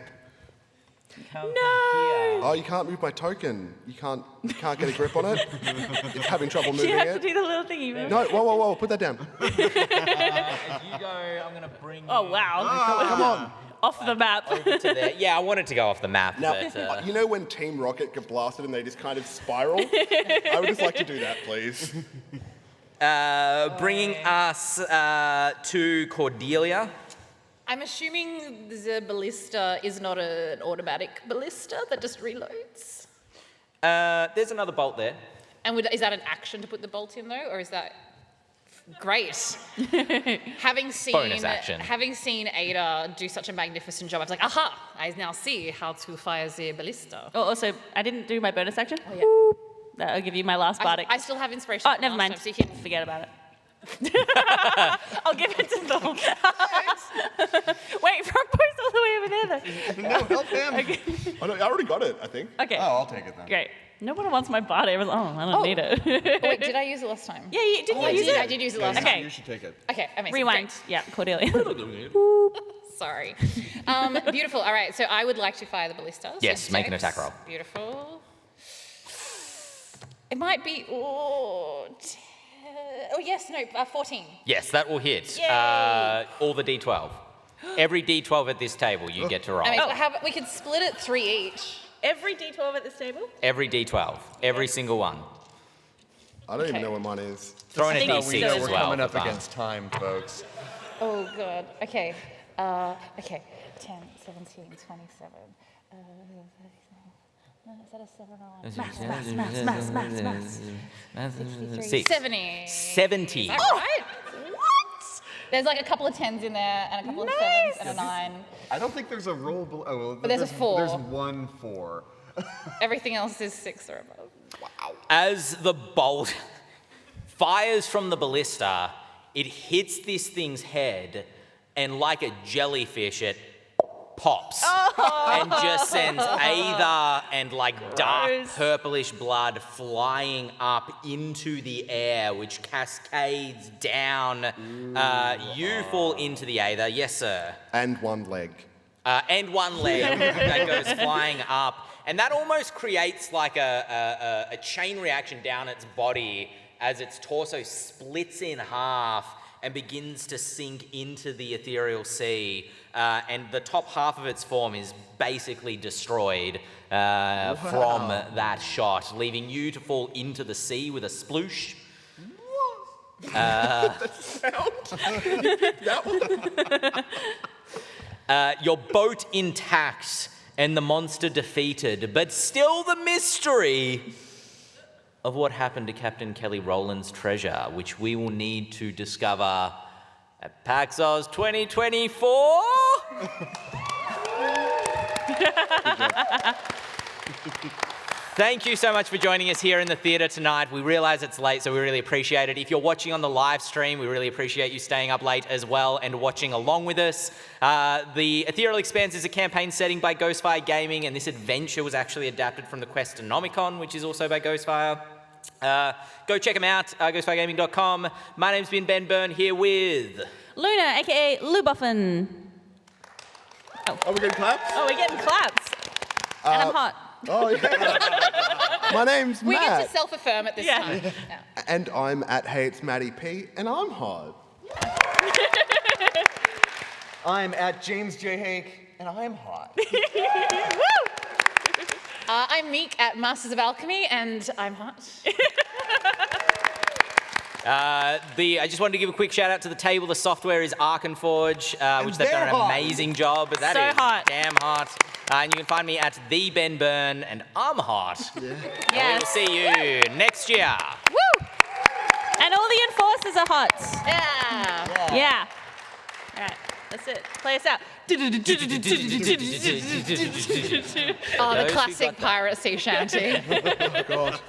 No. Oh, you can't move my token. You can't get a grip on it. It's having trouble moving You have to it. do the little thingy. Remember? No, whoa, put that down. As you go, I'm gonna bring. Oh wow. Come on. Off the map. Over to there. Yeah, I wanted to go off the map, Now, but. you know when Team Rocket get blasted and they just kind of spiral? I would just like to do that, please. Bringing us to Cordelia. I'm assuming the ballista is not an automatic ballista that just reloads. There's another bolt there. And is that an action to put the bolt in though, or is that great? Bonus action. Having seen Ada do such a magnificent job, I was like, aha! I now see how to fire the ballista. Oh, also, I didn't do my bonus action. Oh yeah. That'll give you my last bardic. I still have inspiration. Oh, from never last mind. time, so you can Forget about it. I'll give it to Thor. Wait, Frog Boy's all the way over there, though. No, help him. Okay. I already got it, I think. Okay. Oh, I'll take it then. Great. No one wants my bardic. I was, I don't need it. Oh, wait, did I use it last time? Yeah, you didn't I you use did. it? I did use it last Okay. time. You should take it. Okay, amazing. Rewind. Great. Yeah, Cordelia. Sorry. Beautiful. All right, so I would like to fire the ballista. Yes, So make an six. attack roll. Beautiful. It might be. Oh yes, no, 14. Yes, that will hit. Yay. All the D12. Every D12 at this table you get to roll. I mean, we could split it 3 each. Every D12 at this table? Every D12. Every single one. I don't even Okay. know where mine is. Throw in a I think We D6 know as we're well. coming for up fun. against time, folks. Oh god. Okay. Okay. 10, 17, 27. Is that a 7 or Maths. 6. 70. 70. Is that right? What? There's like a couple of 10s in there and a couple of 7s and a 9. I don't think there's a roll below. Oh, well, But there's a 4. There's 1 4. Everything else is 6 or above. As the bolt fires from the ballista, it hits this thing's head, and like a jellyfish, it pops and just sends Aether and like dark Gross. purplish blood flying up into the air, which cascades down. You fall into the Aether, yes, sir. And one leg. And one leg that goes flying up. And that almost creates like a chain reaction down its body as its torso splits in half and begins to sink into the Aetherial Sea. And the top half of its form is basically destroyed from that shot, leaving you to fall into the sea with a sploosh. Your boat intact and the monster defeated, but still the mystery of what happened to Cap'n Kelley Roland's treasure, which we will need to discover at PAX Aus 2024. Thank you so much for joining us here in the theatre tonight. We realise it's late, so we really appreciate it. If you're watching on the live stream, we really appreciate you staying up late as well and watching along with us. The Ethereal Expanse is a campaign setting by Ghostfire Gaming, and this adventure was actually adapted from the Questonomicon, which is also by Ghostfire. Go check them out, ghostfiregaming.com. My name's been Ben Byrne, here with... Luna, aka Luboffin. Are we getting claps? Oh, we're getting claps. And I'm hot. Oh, yeah. My name's We get Matt. to self-affirm at this Yeah. time. Yeah. And I'm at Hey It's Matty P, and I'm hot. I'm at James J. Haeck, and I'm hot. I'm Meek at Masters of Alchemy, and I'm hot. I just wanted to give a quick shout out to the table. The software is Arkenforge, which they've done an amazing job. That So is hot. damn hot. And you can find me at the Ben Byrne, and I'm hot. And we will Yes. see you next year. Woo! And all the enforcers are hot. Yeah. Yeah. All right. That's it. Play us out. Oh, the Those who classic got that. pirate sea shanty. Oh, God.